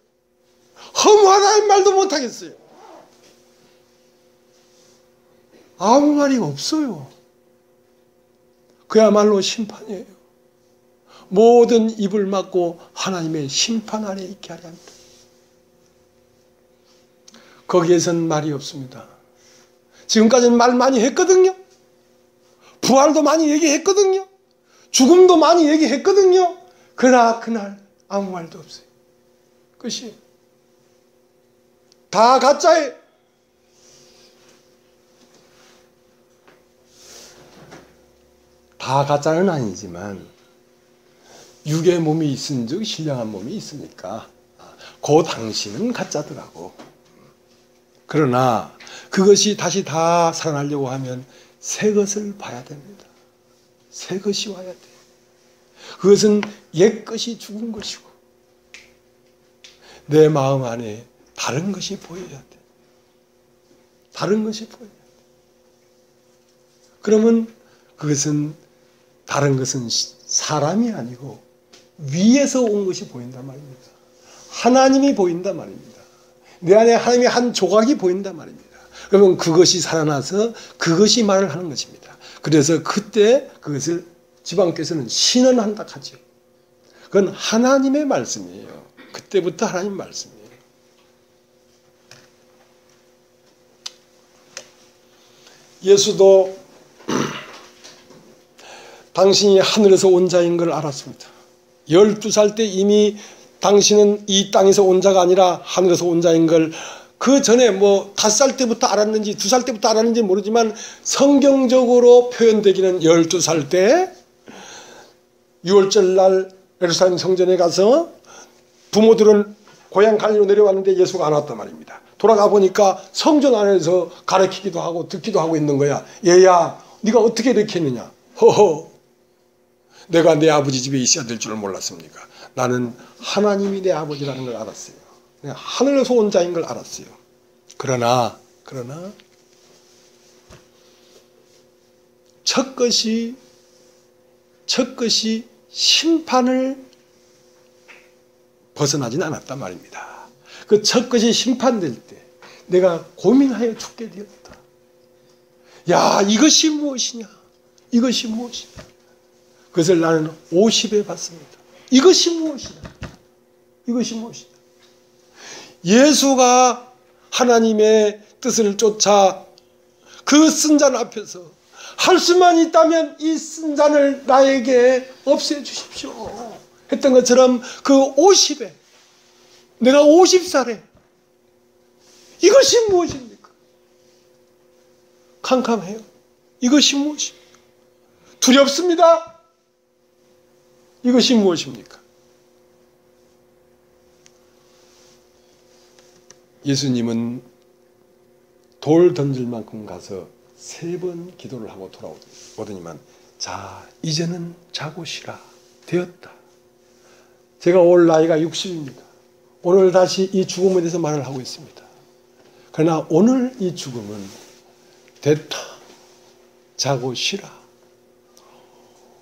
허무하다는 말도 못하겠어요. 아무 말이 없어요. 그야말로 심판이에요. 모든 입을 막고 하나님의 심판 아래 있게 하려 합니다. 거기에선 말이 없습니다. 지금까지는 말 많이 했거든요. 부활도 많이 얘기했거든요. 죽음도 많이 얘기했거든요. 그러나 그날 아무 말도 없어요. 끝이에요. 다 가짜예요. 다 가짜는 아니지만 육의 몸이 있은즉 신령한 몸이 있으니까 그 당시는 가짜더라고. 그러나 그것이 다시 다 살아나려고 하면 새 것을 봐야 됩니다. 새 것이 와야 돼. 그것은 옛 것이 죽은 것이고 내 마음 안에 다른 것이 보여야 돼. 다른 것이 보여야 돼. 그러면 그것은 다른 것은 사람이 아니고 위에서 온 것이 보인단 말입니다. 하나님이 보인단 말입니다. 내 안에 하나님의 한 조각이 보인단 말입니다. 그러면 그것이 살아나서 그것이 말을 하는 것입니다. 그래서 그때 그것을 지방께서는 신언한다 하죠. 그건 하나님의 말씀이에요. 그때부터 하나님 말씀이에요. 예수도 당신이 하늘에서 온 자인 걸 알았습니다. 12살 때 이미 당신은 이 땅에서 온 자가 아니라 하늘에서 온 자인 걸 그 전에 5살 때부터 알았는지 2살 때부터 알았는지 모르지만 성경적으로 표현되기는 12살 때 6월절 날 예루살렘 성전에 가서 부모들은 고향 갈리로 내려왔는데 예수가 안 왔단 말입니다. 돌아가 보니까 성전 안에서 가르치기도 하고 듣기도 하고 있는 거야. 얘야, 네가 어떻게 이렇게 했느냐? 허허. 내가 내 아버지 집에 있어야 될 줄을 몰랐습니까? 나는 하나님이 내 아버지라는 걸 알았어요. 내가 하늘에서 온 자인 걸 알았어요. 그러나 첫 것이 심판을 벗어나진 않았단 말입니다. 그 첫 것이 심판될 때 내가 고민하여 죽게 되었다. 야, 이것이 무엇이냐? 이것이 무엇이냐? 그것을 나는 50에 봤습니다. 이것이 무엇이냐? 이것이 무엇이냐? 예수가 하나님의 뜻을 쫓아 그 쓴잔 앞에서 할 수만 있다면 이 쓴잔을 나에게 없애주십시오 했던 것처럼 그 50에 내가 50살에 이것이 무엇입니까? 캄캄해요. 이것이 무엇입니까? 두렵습니다. 이것이 무엇입니까? 예수님은 돌 던질 만큼 가서 3번 기도를 하고 돌아오더니만 자, 이제는 자고 쉬라 되었다. 제가 올 나이가 60입니다. 오늘 다시 이 죽음에 대해서 말을 하고 있습니다. 그러나 오늘 이 죽음은 됐다. 자고 쉬라.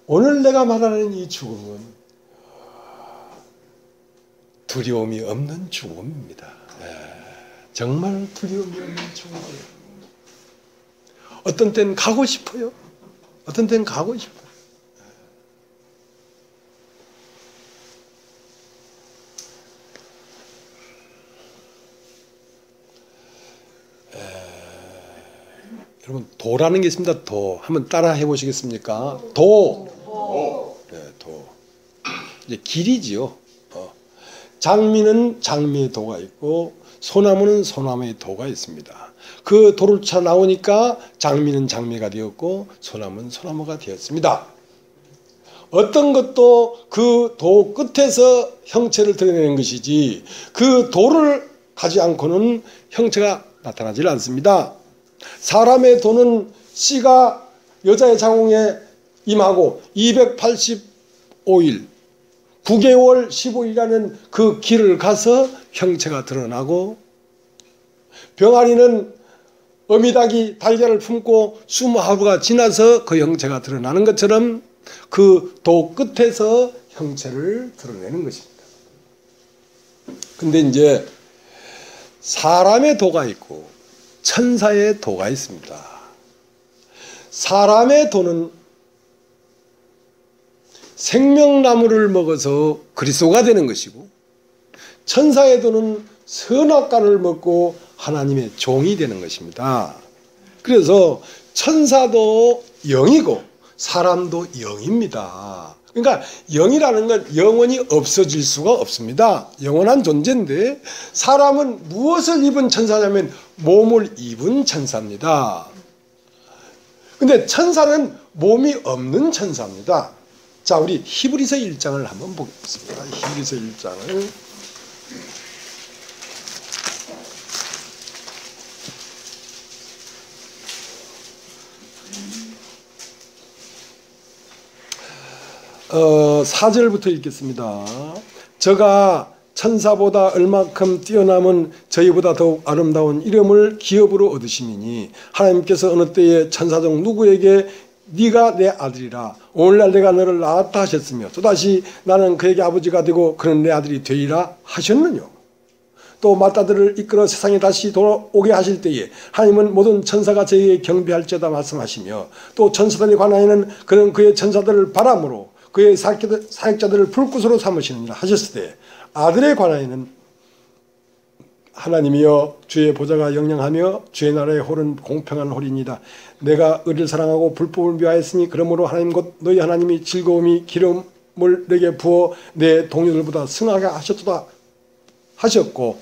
오늘 내가 말하는 이 죽음은 두려움이 없는 죽음입니다. 정말 두려움이 없는 죽음이에요. 어떤 때는 가고 싶어요. 어떤 때는 가고 싶어요. 여러분 도라는 게 있습니다. 도. 한번 따라 해보시겠습니까? 도. 네, 도. 이제 길이지요. 장미는 장미의 도가 있고 소나무는 소나무의 도가 있습니다. 그 도를 차 나오니까 장미는 장미가 되었고 소나무는 소나무가 되었습니다. 어떤 것도 그 도 끝에서 형체를 드러내는 것이지 그 도를 가지 않고는 형체가 나타나질 않습니다. 사람의 도는 씨가 여자의 자궁에 임하고 285일 9개월 15일이라는 그 길을 가서 형체가 드러나고 병아리는 어미닭이 달걀을 품고 20하루가 지나서 그 형체가 드러나는 것처럼 그 도 끝에서 형체를 드러내는 것입니다. 근데 이제 사람의 도가 있고 천사의 도가 있습니다. 사람의 도는 생명나무를 먹어서 그리스도가 되는 것이고 천사의 도는 선악과를 먹고 하나님의 종이 되는 것입니다. 그래서 천사도 영이고 사람도 영입니다. 그러니까 영이라는 건 영원히 없어질 수가 없습니다. 영원한 존재인데 사람은 무엇을 입은 천사냐면 몸을 입은 천사입니다. 근데 천사는 몸이 없는 천사입니다. 자, 우리 히브리서 1장을 한번 보겠습니다. 히브리서 1장을. 어, 4절부터 읽겠습니다. 저가 천사보다 얼마큼 뛰어남은 저희보다 더욱 아름다운 이름을 기업으로 얻으심이니 하나님께서 어느 때에 천사 중 누구에게 네가 내 아들이라 오늘날 내가 너를 낳았다 하셨으며 또다시 나는 그에게 아버지가 되고 그는 내 아들이 되리라 하셨느뇨. 또 맏아들을 이끌어 세상에 다시 돌아오게 하실 때에 하나님은 모든 천사가 저에게 경배할지어다 말씀하시며 또 천사들에 관하여는 그는 그의 천사들을 바람으로 그의 사역자들을 불꽃으로 삼으시느니라 하셨을 때 아들에 관하여는 하나님이여 주의 보좌가 영영하며 주의 나라의 홀은 공평한 홀이니이다. 내가 의를 사랑하고 불법을 미워하였으니 그러므로 하나님 곧 너희 하나님이 즐거움이 기름을 내게 부어 내 동료들보다 승하게 하셨도다 하셨고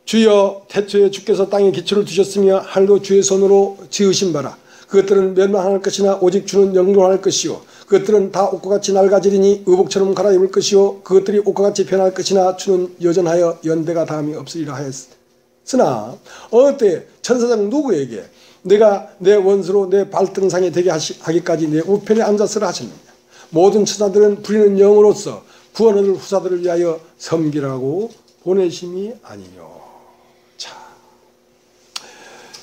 주여 태초에 주께서 땅에 기초를 두셨으며 하늘도 주의 손으로 지으신 바라. 그것들은 멸망할 것이나 오직 주는 영존할 것이요 그것들은 다 옷과 같이 낡아지리니 의복처럼 갈아입을 것이요 그것들이 옷과 같이 변할 것이나 주는 여전하여 연대가 다함이 없으리라 하였으나 어느 때 천사장 누구에게 내가 내 원수로 내 발등상에 되게 하기까지 내 우편에 앉았으라 하셨느냐. 모든 천사들은 부리는 영으로서 구원 얻을 후사들을 위하여 섬기라고 보내심이 아니뇨. 자,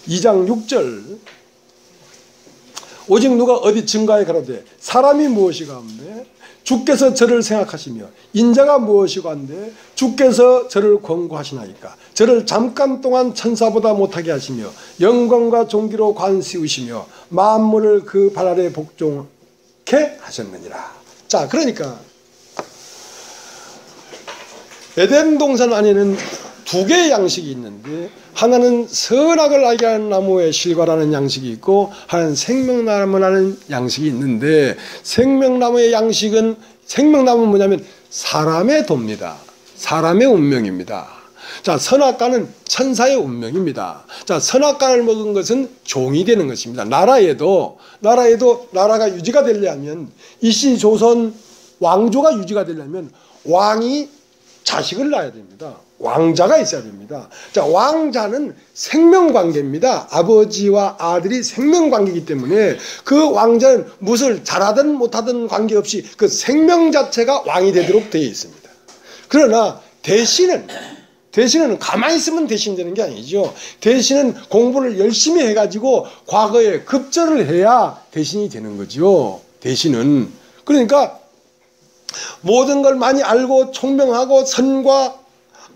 2장 6절 오직 누가 어디 증가에 가로되 사람이 무엇이가 한데 주께서 저를 생각하시며 인자가 무엇이고 한데 주께서 저를 권고하시나이까. 저를 잠깐 동안 천사보다 못하게 하시며 영광과 존귀로 관세우시며 만물을 그 발 아래 복종케 하셨느니라. 자, 그러니까 에덴 동산 안에는 두 개의 양식이 있는데 하나는 선악을 알게 하는 나무의 실과라는 양식이 있고 하나는 생명나무라는 양식이 있는데 생명나무의 양식은 생명나무는 뭐냐면 사람의 도입니다. 사람의 운명입니다. 자, 선악과는 천사의 운명입니다. 자, 선악과를 먹은 것은 종이 되는 것입니다. 나라에도 나라가 유지가 되려면 이씨 조선 왕조가 유지가 되려면 왕이 자식을 낳아야 됩니다. 왕자가 있어야 됩니다. 자, 왕자는 생명관계입니다. 아버지와 아들이 생명관계이기 때문에 그 왕자는 무엇을 잘하든 못하든 관계없이 그 생명 자체가 왕이 되도록 되어 있습니다. 그러나 대신은 가만히 있으면 대신되는 게 아니죠. 대신은 공부를 열심히 해가지고 과거에 급전을 해야 대신이 되는 거죠. 대신은. 그러니까 모든 걸 많이 알고 총명하고 선과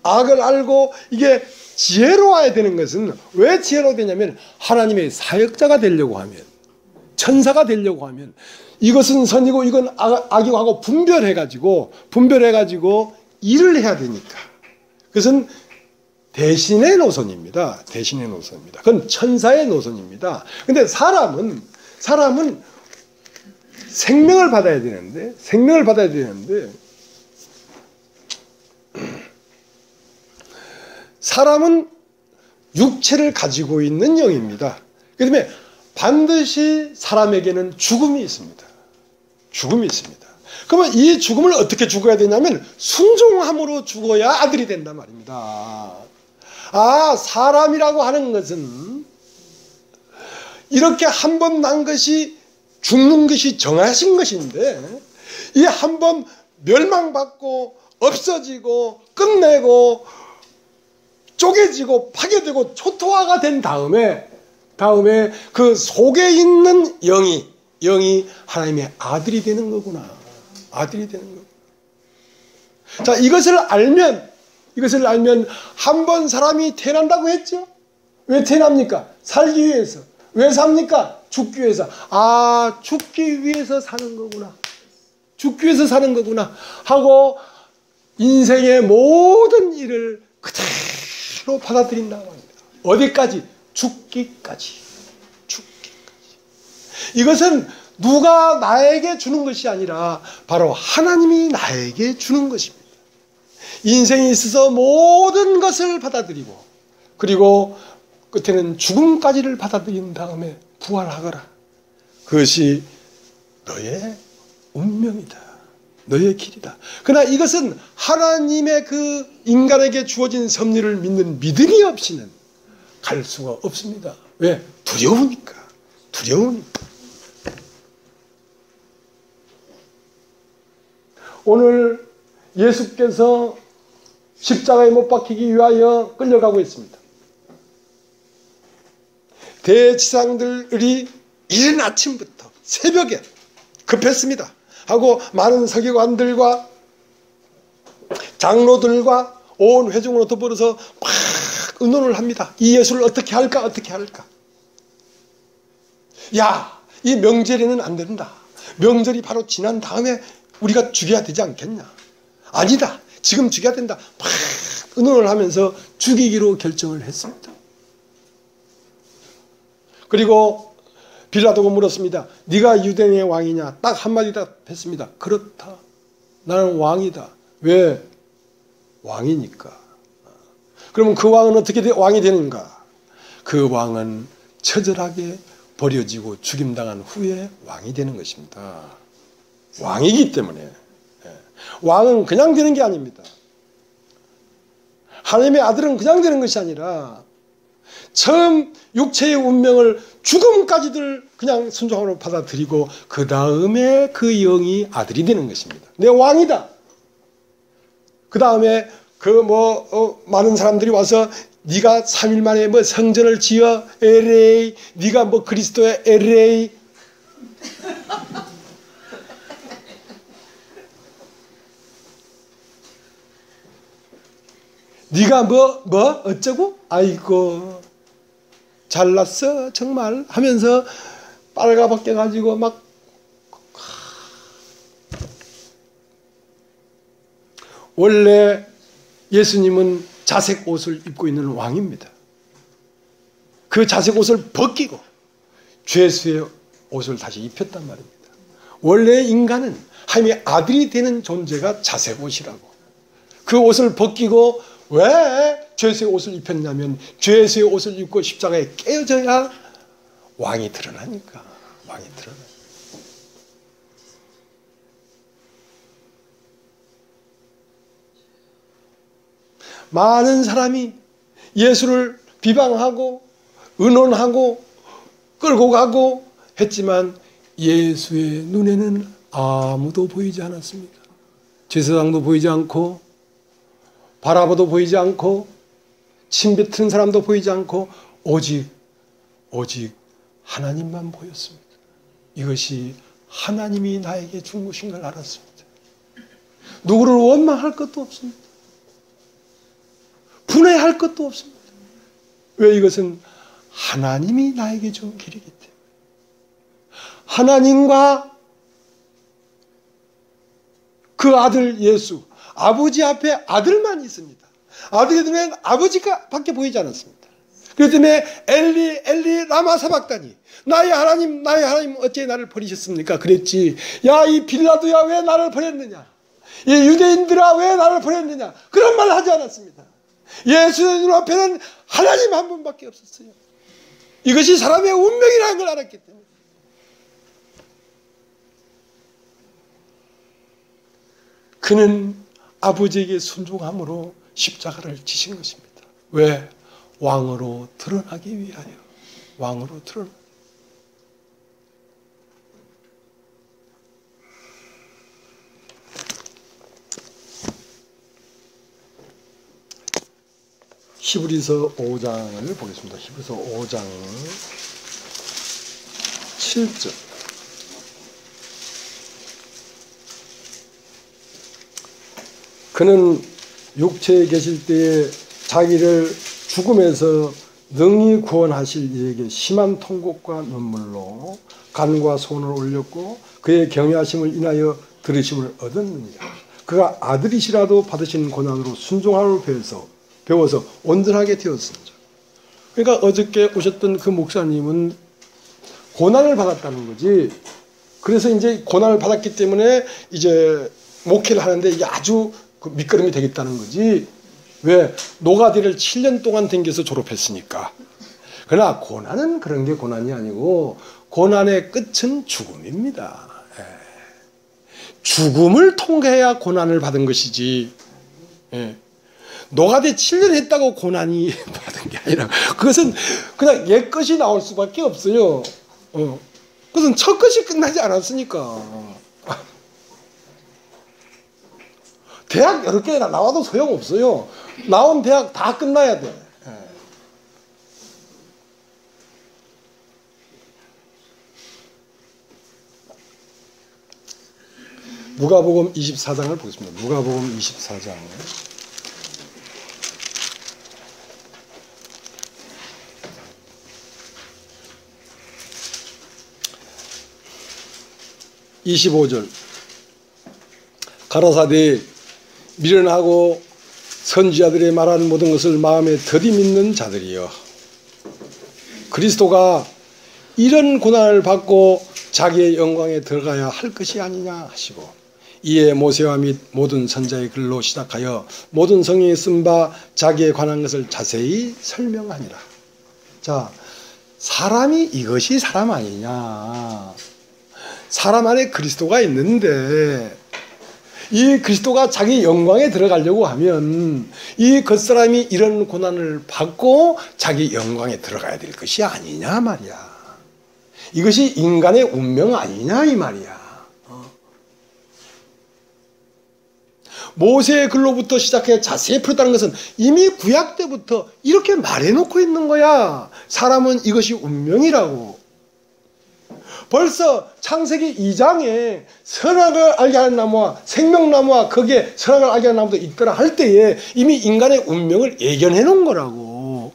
악을 알고 이게 지혜로워야 되는 것은 왜 지혜로 되냐면 하나님의 사역자가 되려고 하면 천사가 되려고 하면 이것은 선이고 이건 악이고 하고 분별해가지고 일을 해야 되니까. 그것은 대신의 노선입니다. 대신의 노선입니다. 그건 천사의 노선입니다. 근데 사람은 생명을 받아야 되는데 사람은 육체를 가지고 있는 영입니다. 그 다음에 반드시 사람에게는 죽음이 있습니다. 죽음이 있습니다. 그러면 이 죽음을 어떻게 죽어야 되냐면 순종함으로 죽어야 아들이 된단 말입니다. 사람이라고 하는 것은 이렇게 한 번 난 것이 죽는 것이 정하신 것인데 이 한 번 멸망받고 없어지고 끝내고 쪼개지고 파괴되고 초토화가 된 다음에 그 속에 있는 영이 하나님의 아들이 되는 거구나. 아들이 되는 거구나. 자, 이것을 알면 한 번 사람이 태어난다고 했죠? 왜 태어납니까? 살기 위해서. 왜 삽니까? 죽기 위해서. 죽기 위해서 사는 거구나. 죽기 위해서 사는 거구나. 하고 인생의 모든 일을 그대로 받아들인다고 합니다. 어디까지? 죽기까지. 이것은 누가 나에게 주는 것이 아니라 바로 하나님이 나에게 주는 것입니다. 인생에 있어서 모든 것을 받아들이고 그리고 끝에는 죽음까지를 받아들인 다음에 부활하거라. 그것이 너의 운명이다. 너의 길이다. 그러나 이것은 하나님의 그 인간에게 주어진 섭리를 믿는 믿음이 없이는 갈 수가 없습니다. 왜? 두려우니까. 오늘 예수께서 십자가에 못 박히기 위하여 끌려가고 있습니다. 대지상들이 이른 아침부터 새벽에 급했습니다. 하고 많은 서기관들과 장로들과 온 회중으로 더불어서 막 의논을 합니다. 이 예수를 어떻게 할까? 이 명절에는 안 된다. 명절이 바로 지난 다음에 우리가 죽여야 되지 않겠냐? 아니다. 지금 죽여야 된다. 막 의논을 하면서 죽이기로 결정을 했습니다. 그리고 빌라도가 물었습니다. 네가 유대인의 왕이냐? 딱 한마디 답했습니다. 그렇다. 나는 왕이다. 왜? 왕이니까. 그러면 그 왕은 어떻게 왕이 되는가? 그 왕은 처절하게 버려지고 죽임당한 후에 왕이 되는 것입니다. 왕이기 때문에. 왕은 그냥 되는 게 아닙니다. 하나님의 아들은 그냥 되는 것이 아니라 처음 육체의 운명을 죽음까지들 그냥 순종으로 받아들이고 그 다음에 그 영이 아들이 되는 것입니다. 내 왕이다. 그 다음에 많은 사람들이 와서 네가 3일 만에 성전을 지어 LA, 네가 그리스도의 LA. 네가 어쩌고? 아이고 잘났어 정말 하면서 빨가벗겨 가지고 막 원래 예수님은 자색 옷을 입고 있는 왕입니다. 그 자색 옷을 벗기고 죄수의 옷을 다시 입혔단 말입니다. 원래 인간은 하나님의 아들이 되는 존재가 자색 옷이라고. 그 옷을 벗기고 왜 죄수의 옷을 입혔냐면 죄수의 옷을 입고 십자가에 깨어져야 왕이 드러나니까. 왕이 드러나요. 많은 사람이 예수를 비방하고 의논하고 끌고 가고 했지만 예수의 눈에는 아무도 보이지 않았습니다. 제사장도 보이지 않고 바라바도 보이지 않고 침 뱉은 사람도 보이지 않고 오직 하나님만 보였습니다. 이것이 하나님이 나에게 준 것인 걸 알았습니다. 누구를 원망할 것도 없습니다. 분해할 것도 없습니다. 왜? 이것은 하나님이 나에게 준 길이기 때문에. 하나님과 그 아들 예수, 아버지 앞에 아들만 있습니다. 아들의 눈엔 아버지가 밖에 보이지 않았습니다. 그렇기 때문에 엘리 엘리 라마 사박다니, 나의 하나님 어찌 나를 버리셨습니까? 그랬지. 야, 이 빌라도야, 왜 나를 버렸느냐? 이 유대인들아, 왜 나를 버렸느냐? 그런 말 하지 않았습니다. 예수의 눈앞에는 하나님 한 분밖에 없었어요. 이것이 사람의 운명이라는 걸 알았기 때문에. 그는 아버지에게 순종함으로 십자가를 지신 것입니다. 왜? 왕으로 드러나기 위하여. 왕으로 드러나. 히브리서 5장을 보겠습니다. 히브리서 5장 7절. 그는 육체에 계실 때에 자기를 죽음에서 능히 구원하실 이에게 심한 통곡과 눈물로 간과 손을 올렸고 그의 경외하심을 인하여 들으심을 얻었느니라. 그가 아들이시라도 받으신 고난으로 순종함을 배워서 온전하게 되었습니다. 그러니까 어저께 오셨던 그 목사님은 고난을 받았다는 거지. 그래서 이제 고난을 받았기 때문에 이제 목회를 하는데 이게 아주 밑거름이 되겠다는 거지. 왜? 노가디를 7년 동안 댕겨서 졸업했으니까. 그러나 고난은 그런 게 고난이 아니고 고난의 끝은 죽음입니다. 죽음을 통해야 고난을 받은 것이지. 노가디 7년 했다고 고난이 받은 게 아니라 그것은 그냥 옛것이 나올 수밖에 없어요. 그것은 첫것이 끝나지 않았으니까. 대학 여러 개 나와도 소용없어요. 나온 대학 다 끝나야 돼. 누가복음 24장을 보겠습니다. 누가복음 24장. (25절) 가라사대 미련하고 선지자들의 말한 모든 것을 마음에 더디 믿는 자들이여, 그리스도가 이런 고난을 받고 자기의 영광에 들어가야 할 것이 아니냐 하시고, 이에 모세와 및 모든 선자의 글로 시작하여 모든 성경에 쓴 바 자기에 관한 것을 자세히 설명하니라. 자, 사람이 이것이 사람 아니냐. 사람 안에 그리스도가 있는데 이 그리스도가 자기 영광에 들어가려고 하면 이 겉사람이 이런 고난을 받고 자기 영광에 들어가야 될 것이 아니냐 말이야. 이것이 인간의 운명 아니냐 이 말이야. 모세의 글로부터 시작해 자세히 풀었다는 것은 이미 구약 때부터 이렇게 말해놓고 있는 거야. 사람은 이것이 운명이라고. 벌써 창세기 2장에 선악을 알게 하는 나무와 생명나무와 거기에 선악을 알게 하는 나무도 있더라 할 때에 이미 인간의 운명을 예견해 놓은 거라고.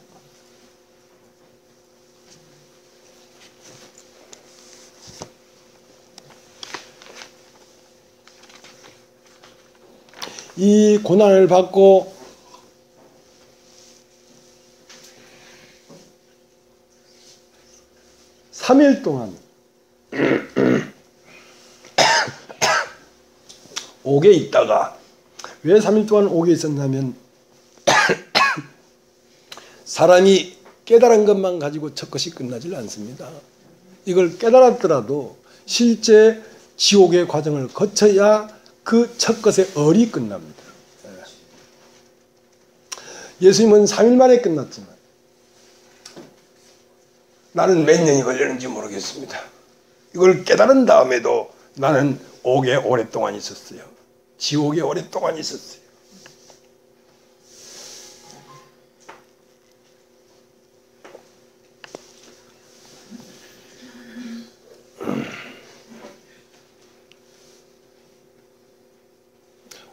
이 고난을 받고 (3일) 동안 옥에 있다가, 왜 3일 동안 옥에 있었냐면 사람이 깨달은 것만 가지고 첫것이 끝나질 않습니다. 이걸 깨달았더라도 실제 지옥의 과정을 거쳐야 그 첫것의 얼이 끝납니다. 예수님은 3일 만에 끝났지만 나는 몇 년이 걸렸는지 모르겠습니다. 이걸 깨달은 다음에도 나는 옥에 오랫동안 있었어요. 지옥에 오랫동안 있었어요.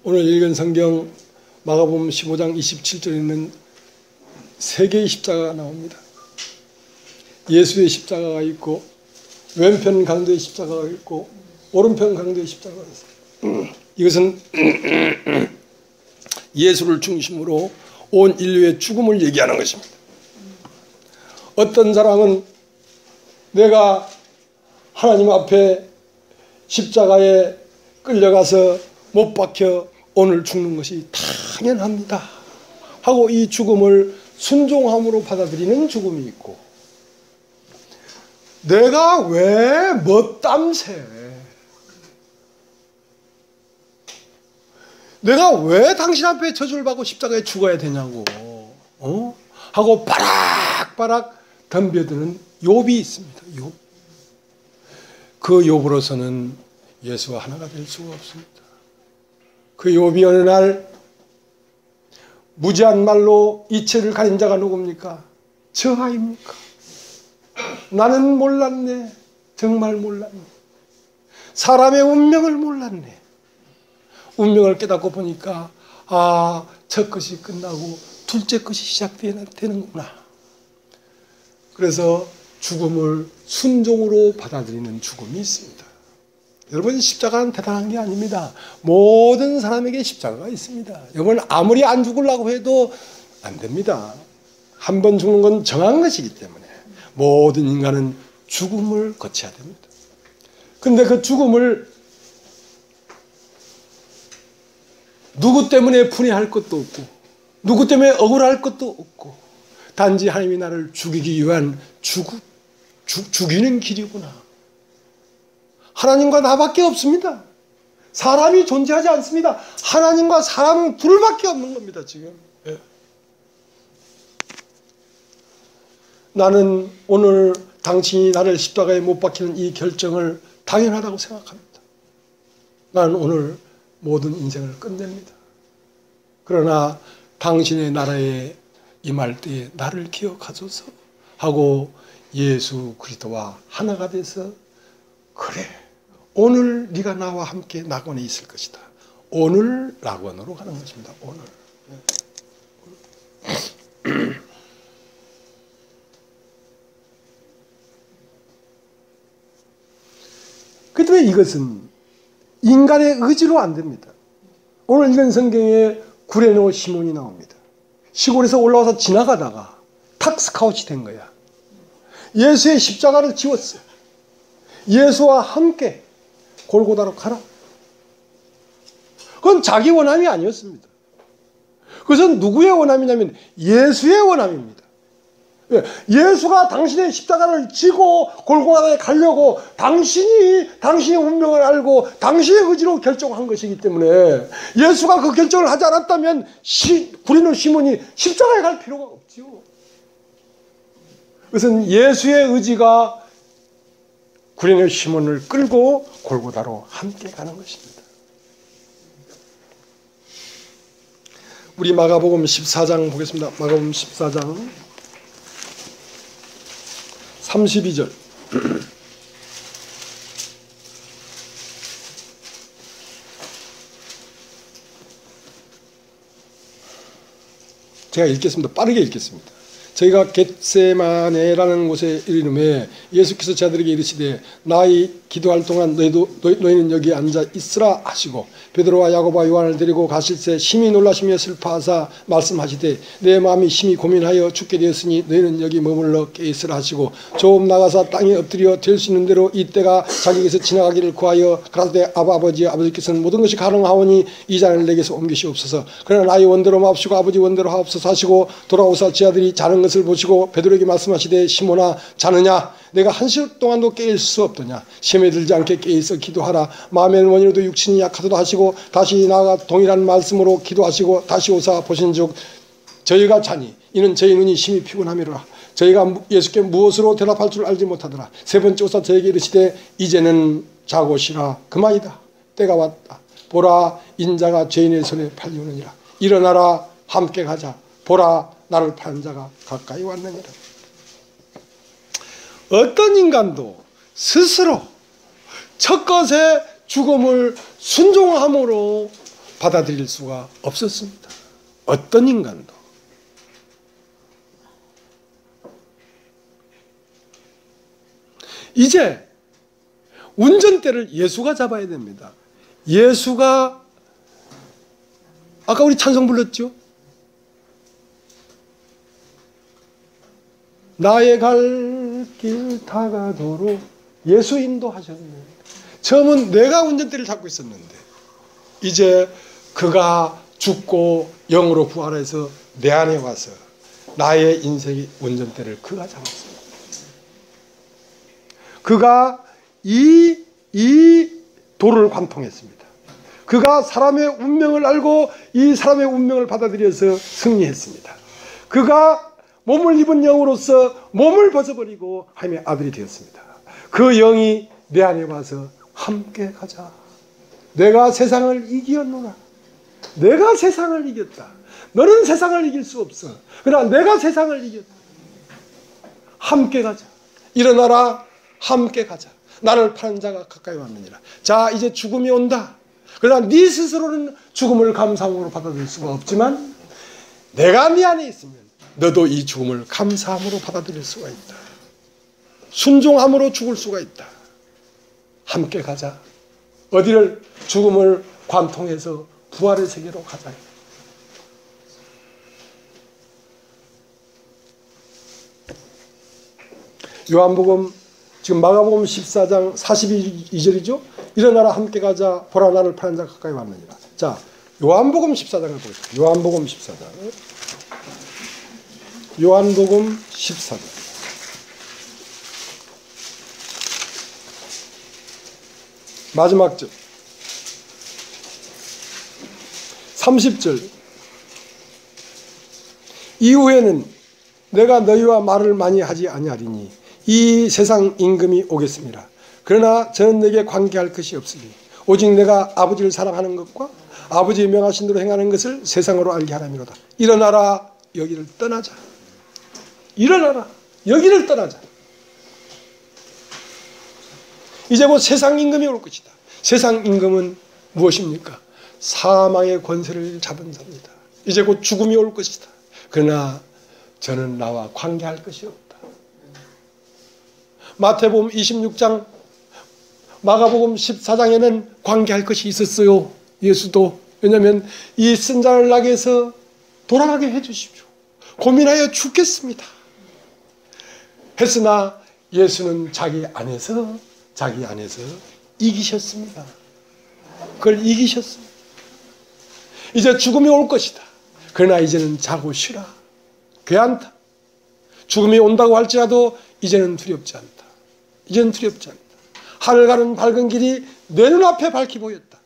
오늘 읽은 성경 마가복음 15장 27절에는 세 개의 십자가가 나옵니다. 예수의 십자가가 있고, 왼편 강도의 십자가가 있고, 오른편 강도의 십자가가 있어요. 이것은 예수를 중심으로 온 인류의 죽음을 얘기하는 것입니다. 어떤 사람은 내가 하나님 앞에 십자가에 끌려가서 못 박혀 오늘 죽는 것이 당연합니다 하고 이 죽음을 순종함으로 받아들이는 죽음이 있고, 내가 왜 멋담새, 내가 왜 당신 앞에 저주를 받고 십자가에 죽어야 되냐고 하고 바락바락 덤벼드는 욥이 있습니다. 욥. 그 욥으로서는 예수와 하나가 될 수가 없습니다. 그 욥이 어느 날 무지한 말로 이체를 가린 자가 누굽니까? 저하입니까? 나는 몰랐네. 정말 몰랐네. 사람의 운명을 몰랐네. 운명을 깨닫고 보니까 첫 것이 끝나고 둘째 것이 시작되는구나. 그래서 죽음을 순종으로 받아들이는 죽음이 있습니다. 여러분, 십자가는 대단한 게 아닙니다. 모든 사람에게 십자가가 있습니다. 여러분, 아무리 안 죽으려고 해도 안 됩니다. 한 번 죽는 건 정한 것이기 때문에 모든 인간은 죽음을 거쳐야 됩니다. 근데 그 죽음을 누구 때문에 분해할 것도 없고 누구 때문에 억울할 것도 없고 단지 하나님이 나를 죽이기 위한 죽이는 길이구나. 하나님과 나밖에 없습니다. 사람이 존재하지 않습니다. 하나님과 사람은 둘밖에 없는 겁니다. 지금. 예. 나는 오늘 당신이 나를 십자가에 못 박히는 이 결정을 당연하다고 생각합니다. 나는 오늘 모든 인생을 끝냅니다. 그러나 당신의 나라에 임할 때에 나를 기억하소서 하고 예수 그리스도와 하나가 돼서, 그래, 오늘 네가 나와 함께 낙원에 있을 것이다. 오늘 낙원으로 가는 것입니다. 오늘. 그런데 이것은 인간의 의지로 안 됩니다. 오늘 읽은 성경에 구레네 시몬이 나옵니다. 시골에서 올라와서 지나가다가 탁스카웃이 된 거야. 예수의 십자가를 지웠어요. 예수와 함께 골고다로 가라. 그건 자기 원함이 아니었습니다. 그것은 누구의 원함이냐면 예수의 원함입니다. 예수가 당신의 십자가를 지고 골고다에 가려고 당신의 운명을 알고 당신의 의지로 결정한 것이기 때문에 예수가 그 결정을 하지 않았다면 구레네 시몬이 십자가에 갈 필요가 없죠. 그것은 예수의 의지가 구레네 시몬을 끌고 골고다로 함께 가는 것입니다. 우리 마가복음 14장 보겠습니다. 마가복음 14장 32절. 제가 읽겠습니다. 빠르게 읽겠습니다. 저희가 겟세마네라는 곳에 이르매 예수께서 저들에게 이르시되 나의 기도할 동안 너희는 여기 앉아 있으라 하시고 베드로와 야고보와 요한을 데리고 가실새 심히 놀라시며 슬퍼하사 말씀하시되 내 마음이 심히 고민하여 죽게 되었으니 너희는 여기 머물러 깨 있으라 하시고 조금 나가서 땅에 엎드려 될 수 있는 대로 이때가 자기에게서 지나가기를 구하여 가라사대 아버지께서는 모든 것이 가능하오니 이 잔을 내게서 옮기시옵소서. 그러나 나의 원대로 마옵시고 아버지 원대로 하옵소서 하시고 돌아오사 제 아들이 자는 것을 보시고 베드로에게 말씀하시되 시몬아 자느냐 내가 한 시간 동안도 깨일 수 없더냐. 시험에 들지 않게 깨있어 기도하라. 마음의 원인으로도 육신이 약하도다 하시고 다시 나아가 동일한 말씀으로 기도하시고 다시 오사 보신즉 저희가 자니 이는 저희 눈이 심히 피곤함이로라. 저희가 예수께 무엇으로 대답할 줄 알지 못하더라. 세 번째 오사 저에게 이르시되 이제는 자고 쉬라. 그만이다. 때가 왔다. 보라 인자가 죄인의 손에 팔리오느니라. 일어나라 함께 가자. 보라 나를 파는 자가 가까이 왔느니라. 어떤 인간도 스스로 첫 것의 죽음을 순종함으로 받아들일 수가 없었습니다. 어떤 인간도. 이제 운전대를 예수가 잡아야 됩니다. 예수가 아까 우리 찬송 불렀죠? 나의 갈 길 다가도록 예수 인도하셨네. 처음은 내가 운전대를 잡고 있었는데 이제 그가 죽고 영으로 부활해서 내 안에 와서 나의 인생의 운전대를 그가 잡았어요. 그가 이 도를 관통했습니다. 그가 사람의 운명을 알고 이 사람의 운명을 받아들여서 승리했습니다. 그가 몸을 입은 영으로서 몸을 벗어버리고 하나님의 아들이 되었습니다. 그 영이 내 안에 와서 함께 가자. 내가 세상을 이기었노라. 내가 세상을 이겼다. 너는 세상을 이길 수 없어. 그러나 내가 세상을 이겼다. 함께 가자. 일어나라. 함께 가자. 나를 파는 자가 가까이 왔느니라. 자, 이제 죽음이 온다. 그러나 네 스스로는 죽음을 감사함으로 받아들일 수가 없지만 내가 네 안에 있으면 너도 이 죽음을 감사함으로 받아들일 수가 있다. 순종함으로 죽을 수가 있다. 함께 가자. 어디를? 죽음을 관통해서 부활의 세계로 가자. 요한복음 지금 마가복음 14장 42절이죠. 일어나라 함께 가자. 보라 나를 파는 자가 가까이 왔느니라. 자, 요한복음 14장을 보겠습니다. 요한복음 14장. 요한복음 14장. 마지막 절. 30절. 이후에는 내가 너희와 말을 많이 하지 아니하리니 이 세상 임금이 오겠습니다. 그러나 저는 내게 관계할 것이 없으니 오직 내가 아버지를 사랑하는 것과 아버지의 명하신 대로 행하는 것을 세상으로 알게 하라미로다. 일어나라. 여기를 떠나자. 일어나라. 여기를 떠나자. 이제 곧 세상 임금이 올 것이다. 세상 임금은 무엇입니까? 사망의 권세를 잡은 자입니다. 이제 곧 죽음이 올 것이다. 그러나 저는 나와 관계할 것이 없다. 마태복음 26장, 마가복음 14장에는 관계할 것이 있었어요. 예수도. 왜냐하면 이 쓴 자를 낙에서 돌아가게 해주십시오. 고민하여 죽겠습니다. 했으나 예수는 자기 안에서 이기셨습니다. 그걸 이기셨습니다. 이제 죽음이 올 것이다. 그러나 이제는 자고 쉬라. 괜찮다. 죽음이 온다고 할지라도 이제는 두렵지 않다. 이제는 두렵지 않다. 하늘 가는 밝은 길이 내 눈앞에 밝히 보였다.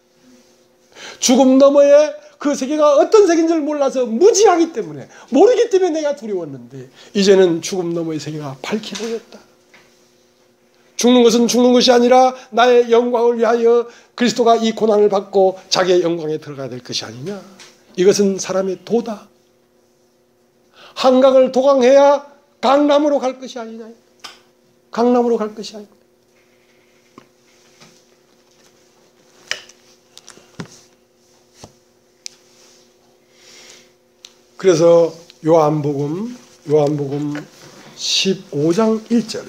죽음 너머에 그 세계가 어떤 세계인지 몰라서 무지하기 때문에, 모르기 때문에 내가 두려웠는데 이제는 죽음 너머의 세계가 밝히 보였다. 죽는 것은 죽는 것이 아니라 나의 영광을 위하여 그리스도가 이 고난을 받고 자기의 영광에 들어가야 될 것이 아니냐. 이것은 사람의 도다. 한강을 도강해야 강남으로 갈 것이 아니냐. 강남으로 갈 것이 아니냐. 그래서 요한복음 15장 1절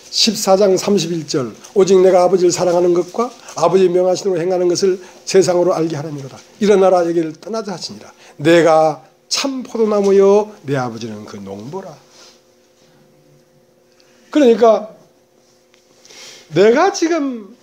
14장 31절 오직 내가 아버지를 사랑하는 것과 아버지의 명하신 대로 행하는 것을 세상으로 알게 하려니로다. 일어나라 여기를 떠나자 하시니라. 내가 참 포도나무여 내 아버지는 그 농부라. 그러니까 내가 지금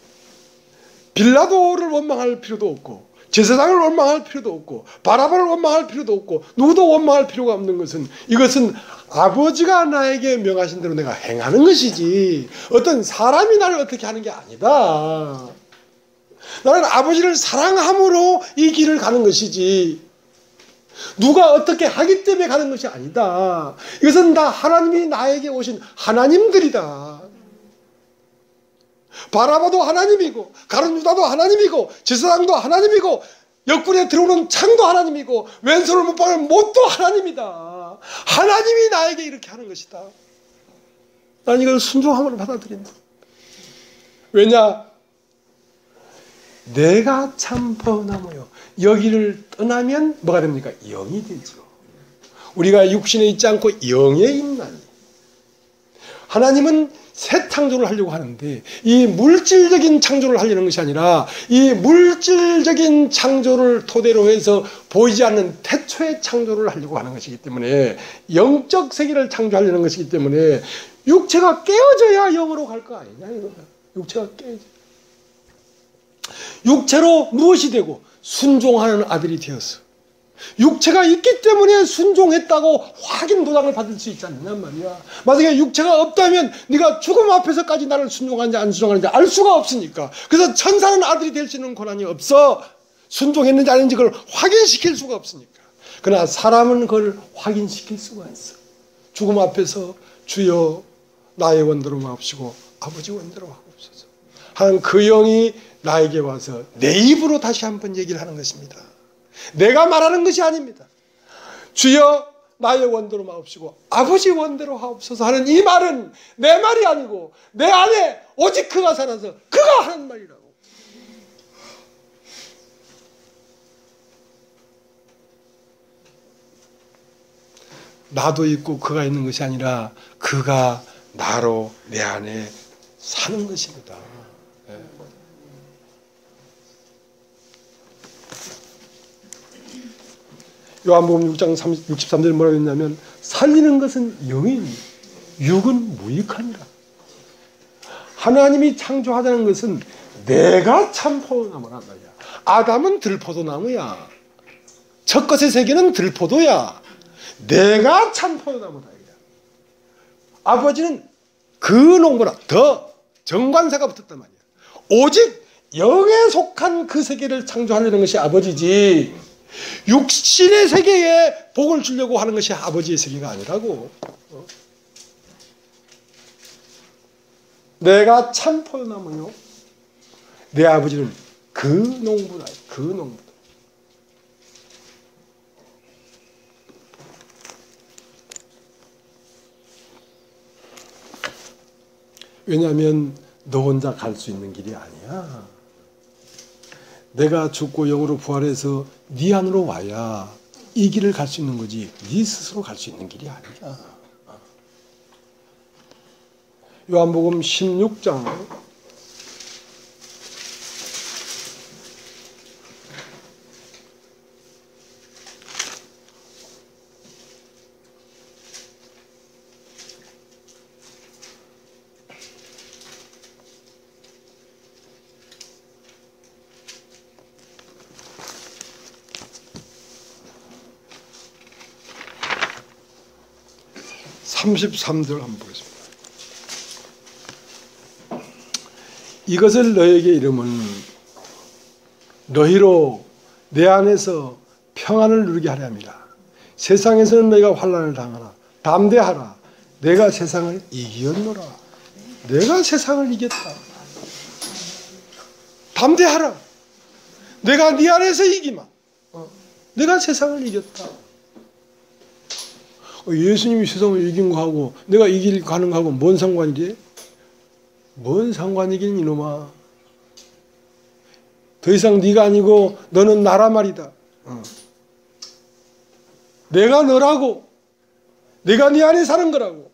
빌라도를 원망할 필요도 없고 제사장을 원망할 필요도 없고 바라바를 원망할 필요도 없고 누구도 원망할 필요가 없는 것은 이것은 아버지가 나에게 명하신 대로 내가 행하는 것이지 어떤 사람이 나를 어떻게 하는 게 아니다. 나는 아버지를 사랑함으로 이 길을 가는 것이지 누가 어떻게 하기 때문에 가는 것이 아니다. 이것은 다 하나님이 나에게 오신 하나님들이다. 바라바도 하나님이고 가룟 유다도 하나님이고 제사장도 하나님이고 옆구리에 들어오는 창도 하나님이고 왼손을 못 박는 못도 하나님이다. 하나님이 나에게 이렇게 하는 것이다. 난 이걸 순종함으로 받아들인다. 왜냐? 내가 참 포도나무요. 여기를 떠나면 뭐가 됩니까? 영이 되죠. 우리가 육신에 있지 않고 영에 있나니. 하나님은 새 창조를 하려고 하는데 이 물질적인 창조를 하려는 것이 아니라 이 물질적인 창조를 토대로 해서 보이지 않는 태초의 창조를 하려고 하는 것이기 때문에 영적 세계를 창조하려는 것이기 때문에 육체가 깨어져야 영으로 갈 거 아니냐 이거야. 육체가 깨어져. 육체로 무엇이 되고 순종하는 아들이 되었어. 육체가 있기 때문에 순종했다고 확인 도장을 받을 수 있지 않느냐 말이야. 만약에 육체가 없다면 네가 죽음 앞에서까지 나를 순종하는지 안 순종하는지 알 수가 없으니까. 그래서 천사는 아들이 될 수 있는 권한이 없어. 순종했는지 아닌지 그걸 확인시킬 수가 없으니까. 그러나 사람은 그걸 확인시킬 수가 있어. 죽음 앞에서 주여 나의 원대로 마옵시고 아버지 원대로 하옵소서 하는 그 영이 나에게 와서 내 입으로 다시 한번 얘기를 하는 것입니다. 내가 말하는 것이 아닙니다. 주여 나의 원대로 마옵시고 아버지 원대로 하옵소서 하는 이 말은 내 말이 아니고 내 안에 오직 그가 살아서 그가 하는 말이라고. 나도 있고 그가 있는 것이 아니라 그가 나로 내 안에 사는 것입니다. 요한복음 6장 63절 뭐라고 했냐면 살리는 것은 영이니 육은 무익하니라. 하나님이 창조하자는 것은 내가 참 포도나무란 말이야. 아담은 들포도나무야. 첫 것의 세계는 들포도야. 내가 참 포도나무다. 아버지는 그 농부라 더 정관사가 붙었단 말이야. 오직 영에 속한 그 세계를 창조하려는 것이 아버지지 육신의 세계에 복을 주려고 하는 것이 아버지의 세계가 아니라고. 내가 참 포도나무요 내 아버지는 그 농부다. 그 농부다. 왜냐하면 너 혼자 갈 수 있는 길이 아니야. 내가 죽고 영으로 부활해서 네 안으로 와야 이 길을 갈 수 있는 거지 네 스스로 갈 수 있는 길이 아니야. 요한복음 16장 33절 한번 보겠습니다. 이것을 너에게 이름은 너희로 내 안에서 평안을 누리게 하려 함이라. 세상에서는 너희가 환난을 당하나 담대하라. 내가 세상을 이겼노라. 내가 세상을 이겼다. 담대하라. 내가 네 안에서 이기마. 내가 세상을 이겼다. 예수님이 세상을 이긴 거하고 내가 이길 가는 거하고 뭔 상관이지? 뭔 상관이긴 이놈아. 더 이상 네가 아니고 너는 나라 말이다. 내가 너라고. 내가 네 안에 사는 거라고.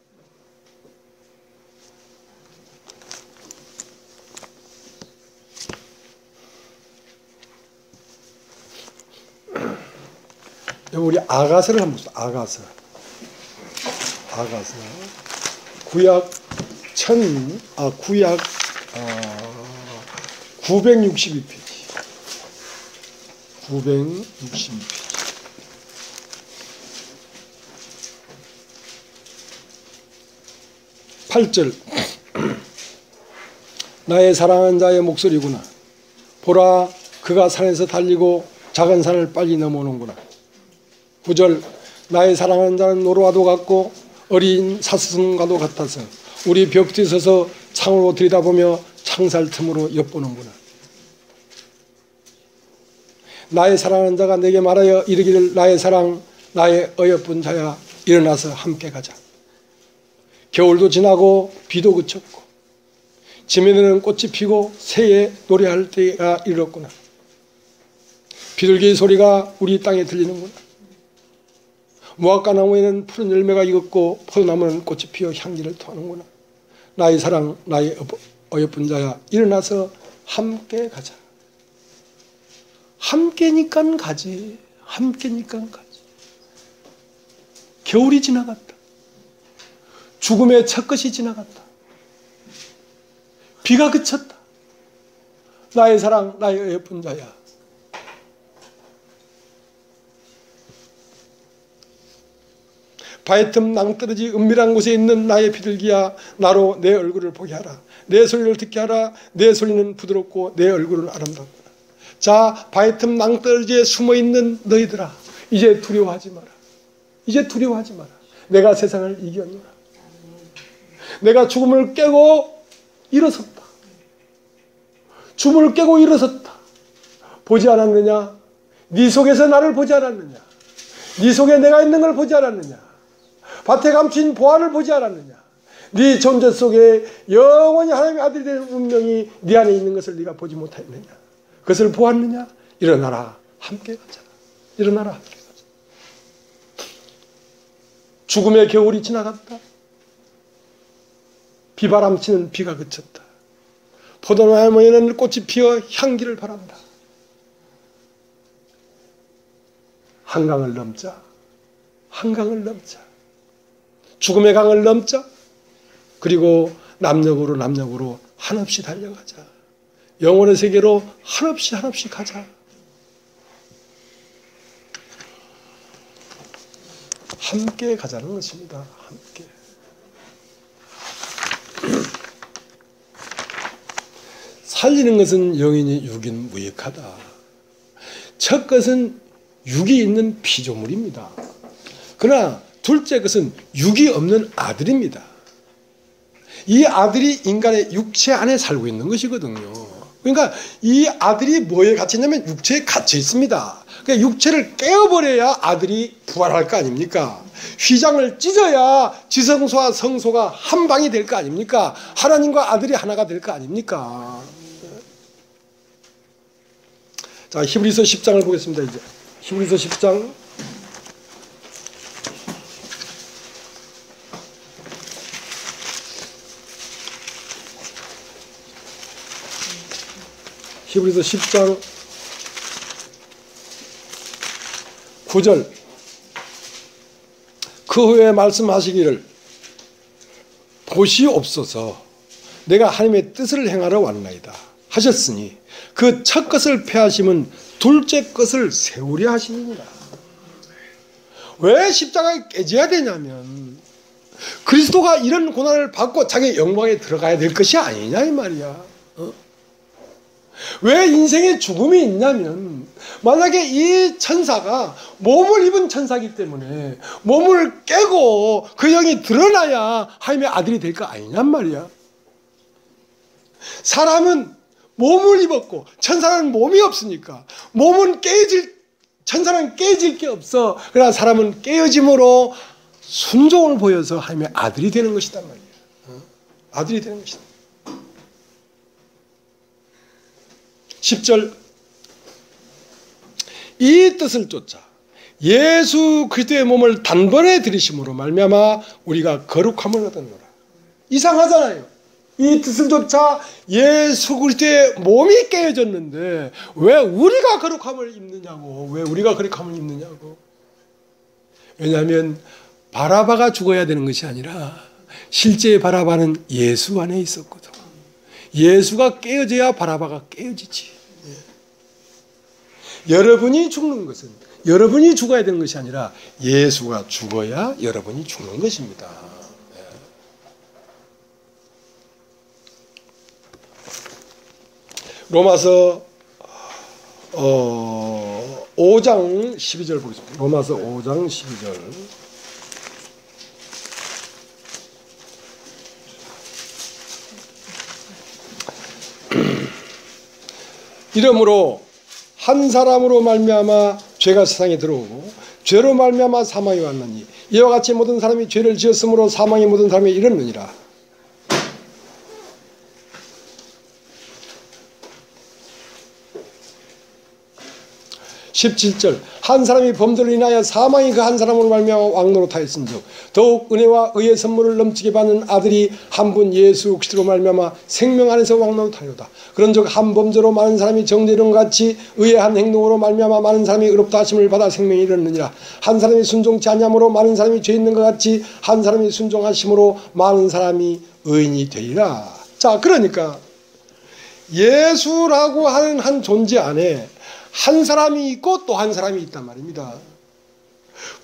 우리 아가서를 한번 봅시다. 아가서. 구약 962페이지. 962페이지. 8절. 나의 사랑하는 자의 목소리구나. 보라, 그가 산에서 달리고 작은 산을 빨리 넘어오는구나. 9절. 나의 사랑하는 자는 노루와도 같고 어린 사슴과도 같아서 우리 벽 뒤에 서서 창으로 들여다보며 창살 틈으로 엿보는구나. 나의 사랑하는 자가 내게 말하여 이르기를 나의 사랑 나의 어여쁜 자야 일어나서 함께 가자. 겨울도 지나고 비도 그쳤고 지면에는 꽃이 피고 새에 노래할 때가 이르렀구나. 비둘기 소리가 우리 땅에 들리는구나. 무화과 나무에는 푸른 열매가 익었고 포도나무는 꽃이 피어 향기를 토하는구나. 나의 사랑 나의 어여쁜 자야 일어나서 함께 가자. 함께니까 가지. 함께니까 가지. 겨울이 지나갔다. 죽음의 첫 것이 지나갔다. 비가 그쳤다. 나의 사랑 나의 어여쁜 자야. 바위 틈 낭떠러지 은밀한 곳에 있는 나의 비둘기야 나로 내 얼굴을 보게 하라. 내 소리를 듣게 하라. 내 소리는 부드럽고 내 얼굴은 아름답구나. 자, 바위 틈 낭떠러지에 숨어있는 너희들아, 이제 두려워하지 마라. 이제 두려워하지 마라. 내가 세상을 이겼노라. 내가 죽음을 깨고 일어섰다. 죽음을 깨고 일어섰다. 보지 않았느냐? 네 속에서 나를 보지 않았느냐? 네 속에 내가 있는 걸 보지 않았느냐? 밭에 감춘 보화를 보지 않았느냐? 네 존재 속에 영원히 하나님의 아들이 된 운명이 네 안에 있는 것을 네가 보지 못했느냐? 그것을 보았느냐? 일어나라, 함께 가자. 일어나라, 함께 가자. 죽음의 겨울이 지나갔다. 비바람 치는 비가 그쳤다. 포도나무에는 꽃이 피어 향기를 바란다. 한강을 넘자. 한강을 넘자. 죽음의 강을 넘자. 그리고 남녘으로 남녘으로 한없이 달려가자. 영혼의 세계로 한없이 한없이 가자. 함께 가자는 것입니다. 함께. 살리는 것은 영이니 육인 무익하다. 첫 것은 육이 있는 피조물입니다. 그러나 둘째 것은 육이 없는 아들입니다. 이 아들이 인간의 육체 안에 살고 있는 것이거든요. 그러니까 이 아들이 뭐에 갇혀 있냐면 육체에 갇혀 있습니다. 그러니까 육체를 깨어버려야 아들이 부활할 거 아닙니까? 휘장을 찢어야 지성소와 성소가 한 방이 될 거 아닙니까? 하나님과 아들이 하나가 될 거 아닙니까? 자, 히브리서 10장을 보겠습니다. 이제 히브리서 10장 히브리서 10장 9절. 그 후에 말씀하시기를 보시옵소서 내가 하나님의 뜻을 행하러 왔나이다 하셨으니 그 첫 것을 폐하심은 둘째 것을 세우려 하시니라. 왜 십자가에 깨져야 되냐면 그리스도가 이런 고난을 받고 자기의 영광에 들어가야 될 것이 아니냐 이 말이야. 왜 인생에 죽음이 있냐면 만약에 이 천사가 몸을 입은 천사이기 때문에 몸을 깨고 그 영이 드러나야 하나님의 아들이 될 거 아니냔 말이야. 사람은 몸을 입었고 천사는 몸이 없으니까 천사는 깨질 게 없어. 그러나 사람은 깨어짐으로 순종을 보여서 하나님의 아들이 되는 것이단 말이야. 아들이 되는 것이다. 10절. 이 뜻을 쫓아 예수 그리스도의 몸을 단번에 들이심으로 말미암아 우리가 거룩함을 얻었노라. 이상하잖아요. 이 뜻을 쫓아 예수 그리스도의 몸이 깨어졌는데 왜 우리가 거룩함을 입느냐고. 왜 우리가 거룩함을 입느냐고. 왜냐하면 바라바가 죽어야 되는 것이 아니라 실제 바라바는 예수 안에 있었거든. 예수가 깨어져야 바라바가 깨어지지. 여러분이 죽는 것은 여러분이 죽어야 되는 것이 아니라 예수가 죽어야 여러분이 죽는 것입니다. 로마서 5장 12절 보겠습니다. 로마서 5장 12절. 이러므로 한 사람으로 말미암아 죄가 세상에 들어오고 죄로 말미암아 사망이 왔느니 이와 같이 모든 사람이 죄를 지었으므로 사망이 모든 사람에 이르느니라. 17절. 한 사람이 범죄로 인하여 사망이 그 한 사람으로 말미암아 왕노릇하였은즉 더욱 은혜와 의의 선물을 넘치게 받는 아들이 한 분 예수 그리스도로 말미암아 생명 안에서 왕노릇하리로다. 그런즉 한 범죄로 많은 사람이 정죄 이룬 것 같이 의의 한 행동으로 말미암아 많은 사람이 의롭다 하심을 받아 생명이 이르느니라. 한 사람이 순종치 아니함으로 많은 사람이 죄 있는 것 같이 한 사람이 순종하심으로 많은 사람이 의인이 되리라. 자, 그러니까 예수라고 하는 한 존재 안에 한 사람이 있고 또 한 사람이 있단 말입니다.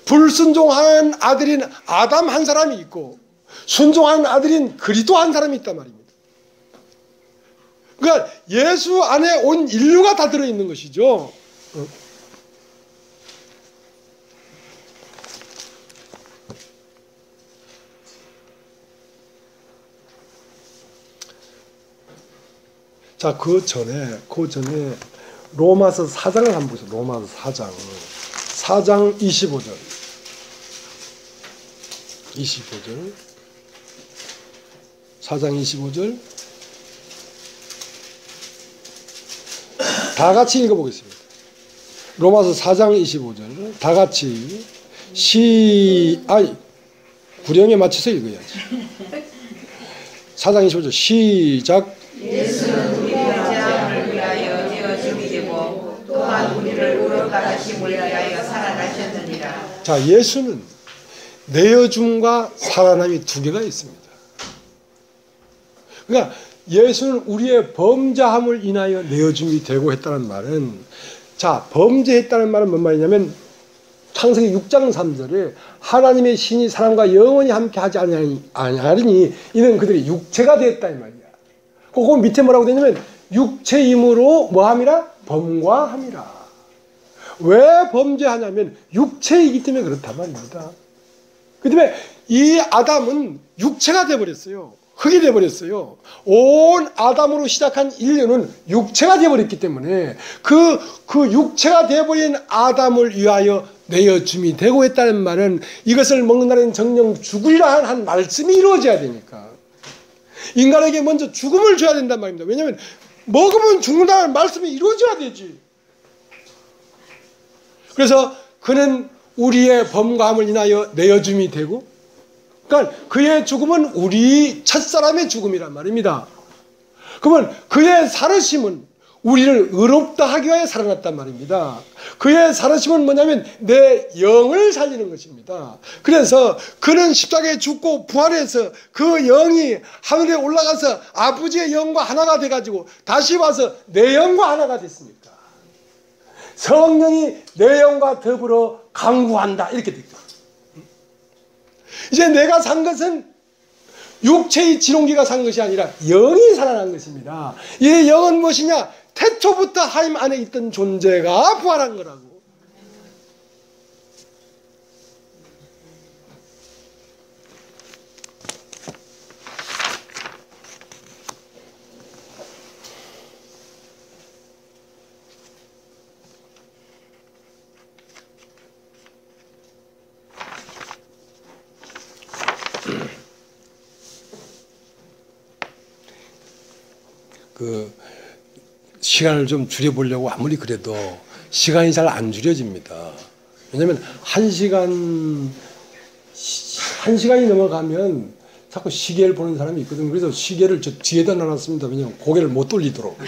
불순종하는 아들인 아담 한 사람이 있고 순종하는 아들인 그리스도 한 사람이 있단 말입니다. 그러니까 예수 안에 온 인류가 다 들어있는 것이죠. 자, 그 전에 로마서 4장을 한번 보세요. 로마서 4장. 4장 25절. 25절. 4장 25절. 다 같이 읽어보겠습니다. 로마서 4장 25절. 다 같이 구령에 맞춰서 읽어야지. 4장 25절 시작. 예수는 우리 죄악을 위하여 되어 죽이시고 또한 우리를 의롭다 하심을 위하여 살아나셨느니라. 자, 예수는 내어줌과 살아남이 두 개가 있습니다. 그러니까 예수는 우리의 범죄함을 인하여 내어줌이 되고 했다는 말은, 자, 범죄했다는 말은 뭔 말이냐면 창세기 6장 3절에 하나님의 신이 사람과 영원히 함께 하지 아니하리니 이는 그들이 육체가 되었다 이 말이야. 그 밑에 뭐라고 되냐면 육체이므로 뭐함이라? 범과함이라. 왜 범죄하냐면 육체이기 때문에 그렇단 말입니다. 그 때문에 이 아담은 육체가 되어버렸어요. 흙이 되어버렸어요. 온 아담으로 시작한 인류는 육체가 되어버렸기 때문에 그 육체가 되어버린 아담을 위하여 내어줌이 되고 했다는 말은 이것을 먹는 날엔 정령 죽으리라 한 말씀이 이루어져야 되니까 인간에게 먼저 죽음을 줘야 된단 말입니다. 왜냐하면 먹으면 죽는다는 말씀이 이루어져야 되지. 그래서 그는 우리의 범과함을 인하여 내어줌이 되고, 그러니까 그의 죽음은 우리 첫사람의 죽음이란 말입니다. 그러면 그의 살으심은 우리를 의롭다 하기 위하여 살아났단 말입니다. 그의 살으심은 뭐냐면 내 영을 살리는 것입니다. 그래서 그는 십자가에 죽고 부활해서 그 영이 하늘에 올라가서 아버지의 영과 하나가 돼가지고 다시 와서 내 영과 하나가 됐습니까? 성령이 내 영과 더불어 강구한다 이렇게 됐죠. 이제 내가 산 것은 육체의 지롱기가 산 것이 아니라 영이 살아난 것입니다. 이 영은 무엇이냐? 태초부터 하나님 안에 있던 존재가 부활한 거라고. 시간을 좀 줄여보려고 아무리 그래도 시간이 잘 안 줄여집니다. 왜냐하면 한 시간이 넘어가면 자꾸 시계를 보는 사람이 있거든요. 그래서 시계를 저 뒤에다 놔놨습니다. 왜냐하면 고개를 못 돌리도록.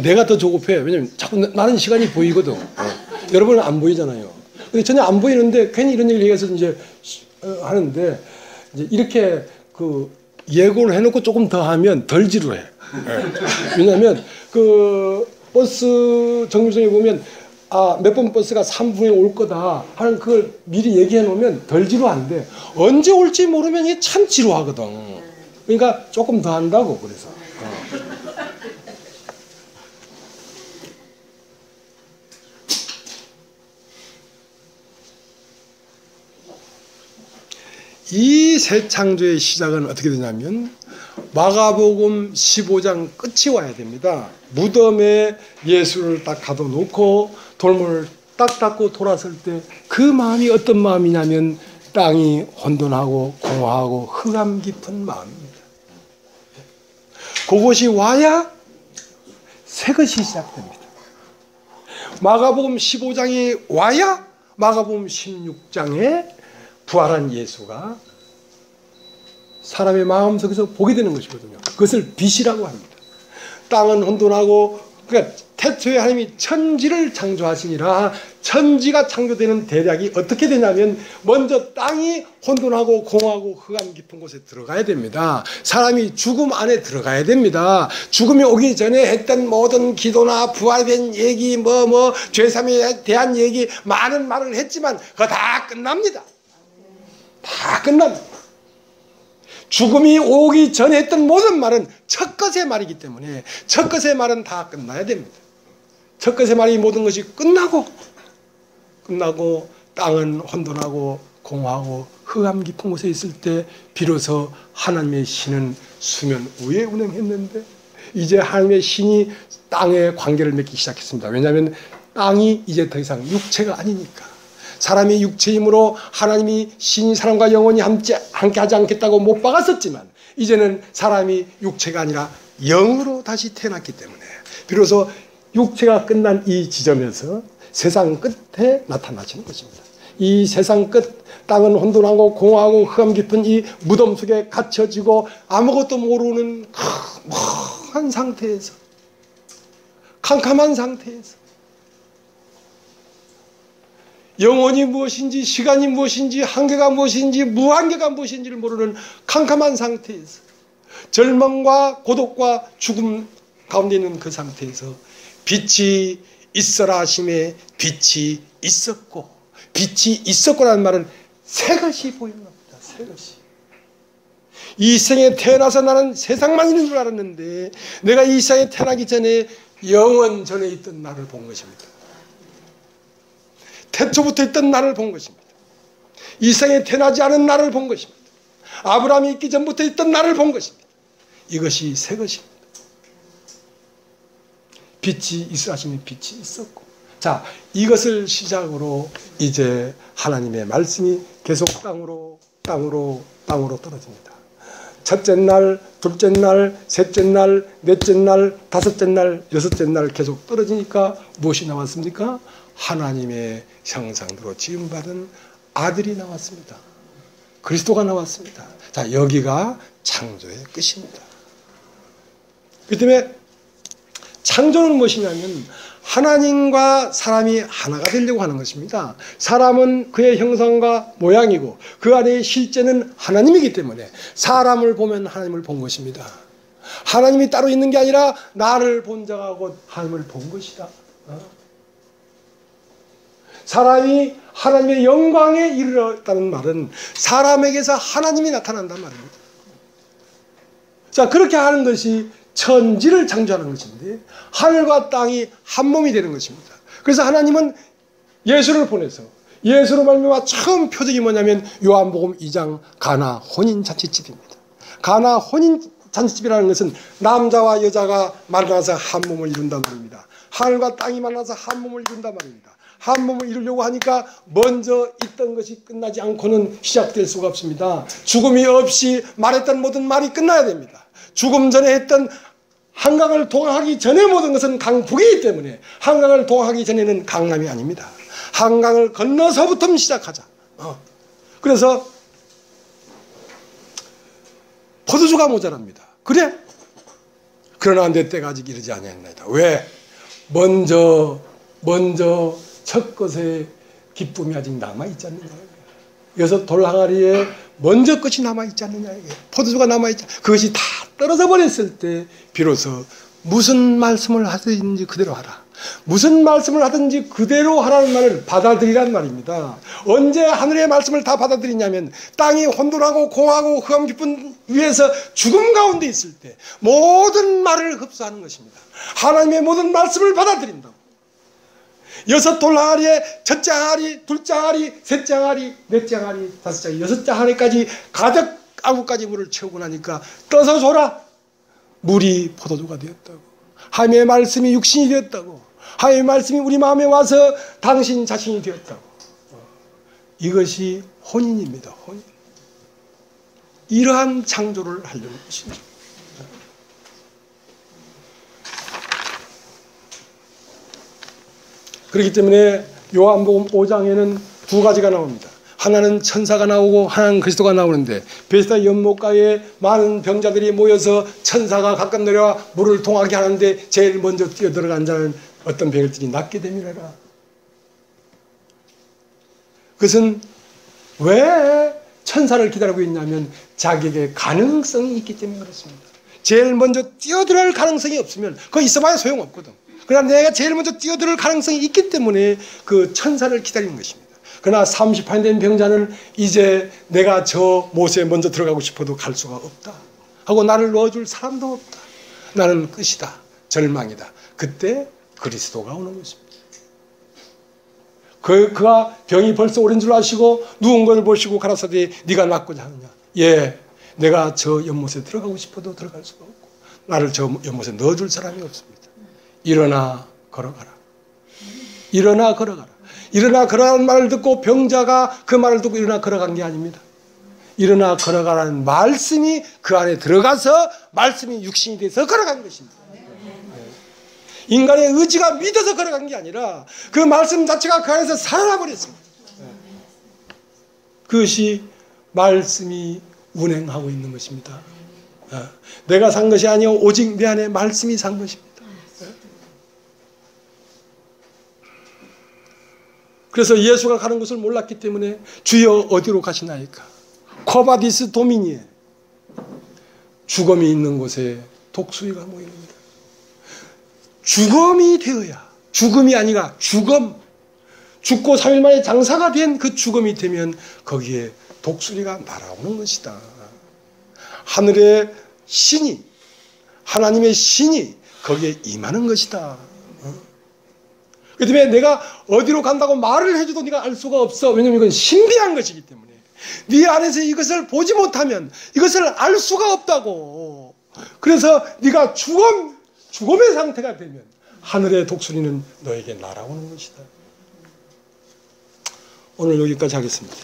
내가 더 조급해. 왜냐하면 자꾸 나는 시간이 보이거든. 여러분은 안 보이잖아요. 근데 전혀 안 보이는데 괜히 이런 얘기를 얘기해서 이제 하는데 이제 이렇게 예고를 해놓고 조금 더 하면 덜 지루해. 왜냐하면 버스 정류장에 보면 몇 번 버스가 3분에 올 거다 하는 그걸 미리 얘기해 놓으면 덜 지루한데 언제 올지 모르면 이게 참 지루하거든. 그러니까 조금 더 한다고 그래서. 이 새 창조의 시작은 어떻게 되냐면 마가복음 15장 끝이 와야 됩니다. 무덤에 예수를 딱 가둬놓고 돌문을 딱 닫고 돌았을 때 그 마음이 어떤 마음이냐면 땅이 혼돈하고 공허하고 흑암 깊은 마음입니다. 그것이 와야 새 것이 시작됩니다. 마가복음 15장이 와야 마가복음 16장에 부활한 예수가 사람의 마음속에서 보게 되는 것이거든요. 그것을 빛이라고 합니다. 땅은 혼돈하고, 그러니까 태초에 하나님이 천지를 창조하시니라. 천지가 창조되는 대략이 어떻게 되냐면 먼저 땅이 혼돈하고 공하고 흑암 깊은 곳에 들어가야 됩니다. 사람이 죽음 안에 들어가야 됩니다. 죽음이 오기 전에 했던 모든 기도나 부활된 얘기 죄삼에 대한 얘기 많은 말을 했지만 그거 다 끝납니다. 다 끝납니다. 죽음이 오기 전에 했던 모든 말은 첫 것의 말이기 때문에 첫 것의 말은 다 끝나야 됩니다. 첫 것의 말이 모든 것이 끝나고 땅은 혼돈하고 공허하고 흑암 깊은 곳에 있을 때 비로소 하나님의 신은 수면 위에 운행했는데 이제 하나님의 신이 땅에 관계를 맺기 시작했습니다. 왜냐하면 땅이 이제 더 이상 육체가 아니니까. 사람이 육체이므로 하나님이 신이 사람과 영원히 함께 하지 않겠다고 못 박았었지만 이제는 사람이 육체가 아니라 영으로 다시 태어났기 때문에 비로소 육체가 끝난 이 지점에서 세상 끝에 나타나시는 것입니다. 이 세상 끝, 땅은 혼돈하고 공허하고 흑암 깊은 이 무덤 속에 갇혀지고 아무것도 모르는 컴컴한 상태에서, 캄캄한 상태에서 영혼이 무엇인지, 시간이 무엇인지, 한계가 무엇인지, 무한계가 무엇인지를 모르는 캄캄한 상태에서 절망과 고독과 죽음 가운데 있는 그 상태에서 빛이 있어라 하심에 빛이 있었고, 빛이 있었고라는 말은 새 것이 보이는 겁니다. 새 것이. 이 생에 태어나서 나는 세상만 있는 줄 알았는데 내가 이 세상에 태어나기 전에 영원 전에 있던 나를 본 것입니다. 태초부터 있던 나를 본 것입니다. 이 세상에 태어나지 않은 나를 본 것입니다. 아브라함이 있기 전부터 있던 나를 본 것입니다. 이것이 새 것입니다. 빛이 있으라 하시니 빛이 있었고, 자, 이것을 시작으로 이제 하나님의 말씀이 계속 땅으로 떨어집니다. 첫째 날, 둘째 날, 셋째 날, 넷째 날, 다섯째 날, 여섯째 날 계속 떨어지니까 무엇이 나왔습니까? 하나님의 형상대로 지음받은 아들이 나왔습니다. 그리스도가 나왔습니다. 자, 여기가 창조의 끝입니다. 그 때문에 창조는 무엇이냐면 하나님과 사람이 하나가 되려고 하는 것입니다. 사람은 그의 형상과 모양이고 그 안에 실제는 하나님이기 때문에 사람을 보면 하나님을 본 것입니다. 하나님이 따로 있는 게 아니라 나를 본 자가 곧 하나님을 본 것이다. 사람이 하나님의 영광에 이르렀다는 말은 사람에게서 하나님이 나타난단 말입니다. 자, 그렇게 하는 것이 천지를 창조하는 것인데 하늘과 땅이 한 몸이 되는 것입니다. 그래서 하나님은 예수를 보내서 예수로 말미암아 처음 표적이 뭐냐면 요한복음 2장 가나 혼인잔치집입니다. 가나 혼인잔치집이라는 것은 남자와 여자가 만나서 한 몸을 이룬단 말입니다. 하늘과 땅이 만나서 한 몸을 이룬단 말입니다. 한 몸을 이루려고 하니까 먼저 있던 것이 끝나지 않고는 시작될 수가 없습니다. 죽음이 없이 말했던 모든 말이 끝나야 됩니다. 죽음 전에 했던 한강을 동항하기 전에 모든 것은 강북이기 때문에 한강을 동항하기 전에는 강남이 아닙니다. 한강을 건너서부터 시작하자. 그래서 포도주가 모자랍니다. 그래? 그러나 내 때가 아직 이르지 아니하나이다. 왜? 먼저 첫 것의 기쁨이 아직 남아있지 않느냐. 여기서 돌항아리에 먼저 것이 남아있지 않느냐. 포도주가 남아있지 않느냐. 그것이 다 떨어져 버렸을 때 비로소 무슨 말씀을 하든지 그대로 하라. 무슨 말씀을 하든지 그대로 하라는 말을 받아들이란 말입니다. 언제 하늘의 말씀을 다 받아들이냐면 땅이 혼돈하고 공하고 흑암 깊은 위에서 죽음 가운데 있을 때 모든 말을 흡수하는 것입니다. 하나님의 모든 말씀을 받아들인다고. 여섯 돌항아리에 첫째 항아리, 둘째 항아리, 셋째 항아리, 넷째 항아리, 다섯째 항아리, 여섯째 항아리까지 가득 아구까지 물을 채우고 나니까 떠서 줘라. 물이 포도주가 되었다고. 하나님의 말씀이 육신이 되었다고. 하나님의 말씀이 우리 마음에 와서 당신 자신이 되었다고. 이것이 혼인입니다. 혼인. 이러한 창조를 하려는 것입니다. 그렇기 때문에 요한복음 5장에는 두 가지가 나옵니다. 하나는 천사가 나오고 하나는 그리스도가 나오는데, 베스다 연못가에 많은 병자들이 모여서 천사가 가끔 내려와 물을 통하게 하는데 제일 먼저 뛰어들어간 자는 어떤 병들이 낫게 됨이라라. 그것은 왜 천사를 기다리고 있냐면 자기에게 가능성이 있기 때문에 그렇습니다. 제일 먼저 뛰어들어갈 가능성이 없으면 그거 있어봐야 소용없거든. 그러나 내가 제일 먼저 뛰어들어갈 가능성이 있기 때문에 그 천사를 기다리는 것입니다. 그러나 30판 된 병자는 이제 내가 저 못에 먼저 들어가고 싶어도 갈 수가 없다 하고 나를 넣어줄 사람도 없다. 나는 끝이다. 절망이다. 그때 그리스도가 오는 것입니다. 그가 병이 벌써 오른 줄 아시고 누운 것을 보시고 가라사대 네가 낫고자 하느냐. 예, 내가 저 연못에 들어가고 싶어도 들어갈 수가 없고 나를 저 연못에 넣어줄 사람이 없습니다. 일어나 걸어가라. 일어나 걸어가라. 일어나 걸어가라는 말을 듣고 병자가 그 말을 듣고 일어나 걸어간 게 아닙니다. 일어나 걸어가라는 말씀이 그 안에 들어가서 말씀이 육신이 돼서 걸어간 것입니다. 인간의 의지가 믿어서 걸어간 게 아니라 그 말씀 자체가 그 안에서 살아나 버렸습니다. 그것이 말씀이 운행하고 있는 것입니다. 내가 산 것이 아니요 오직 내 안에 말씀이 산 것입니다. 그래서 예수가 가는 곳을 몰랐기 때문에 주여 어디로 가시나이까? 코바디스 도미니에 죽음이 있는 곳에 독수리가 모입니다. 죽음이 되어야, 죽음이 아니라 죽음, 죽고 3일 만에 장사가 된 그 죽음이 되면 거기에 독수리가 날아오는 것이다. 하늘의 신이, 하나님의 신이 거기에 임하는 것이다. 그 때문에 내가 어디로 간다고 말을 해줘도 네가 알 수가 없어. 왜냐하면 이건 신비한 것이기 때문에. 네 안에서 이것을 보지 못하면 이것을 알 수가 없다고. 그래서 네가 죽음의 상태가 되면 하늘의 독수리는 너에게 날아오는 것이다. 오늘 여기까지 하겠습니다.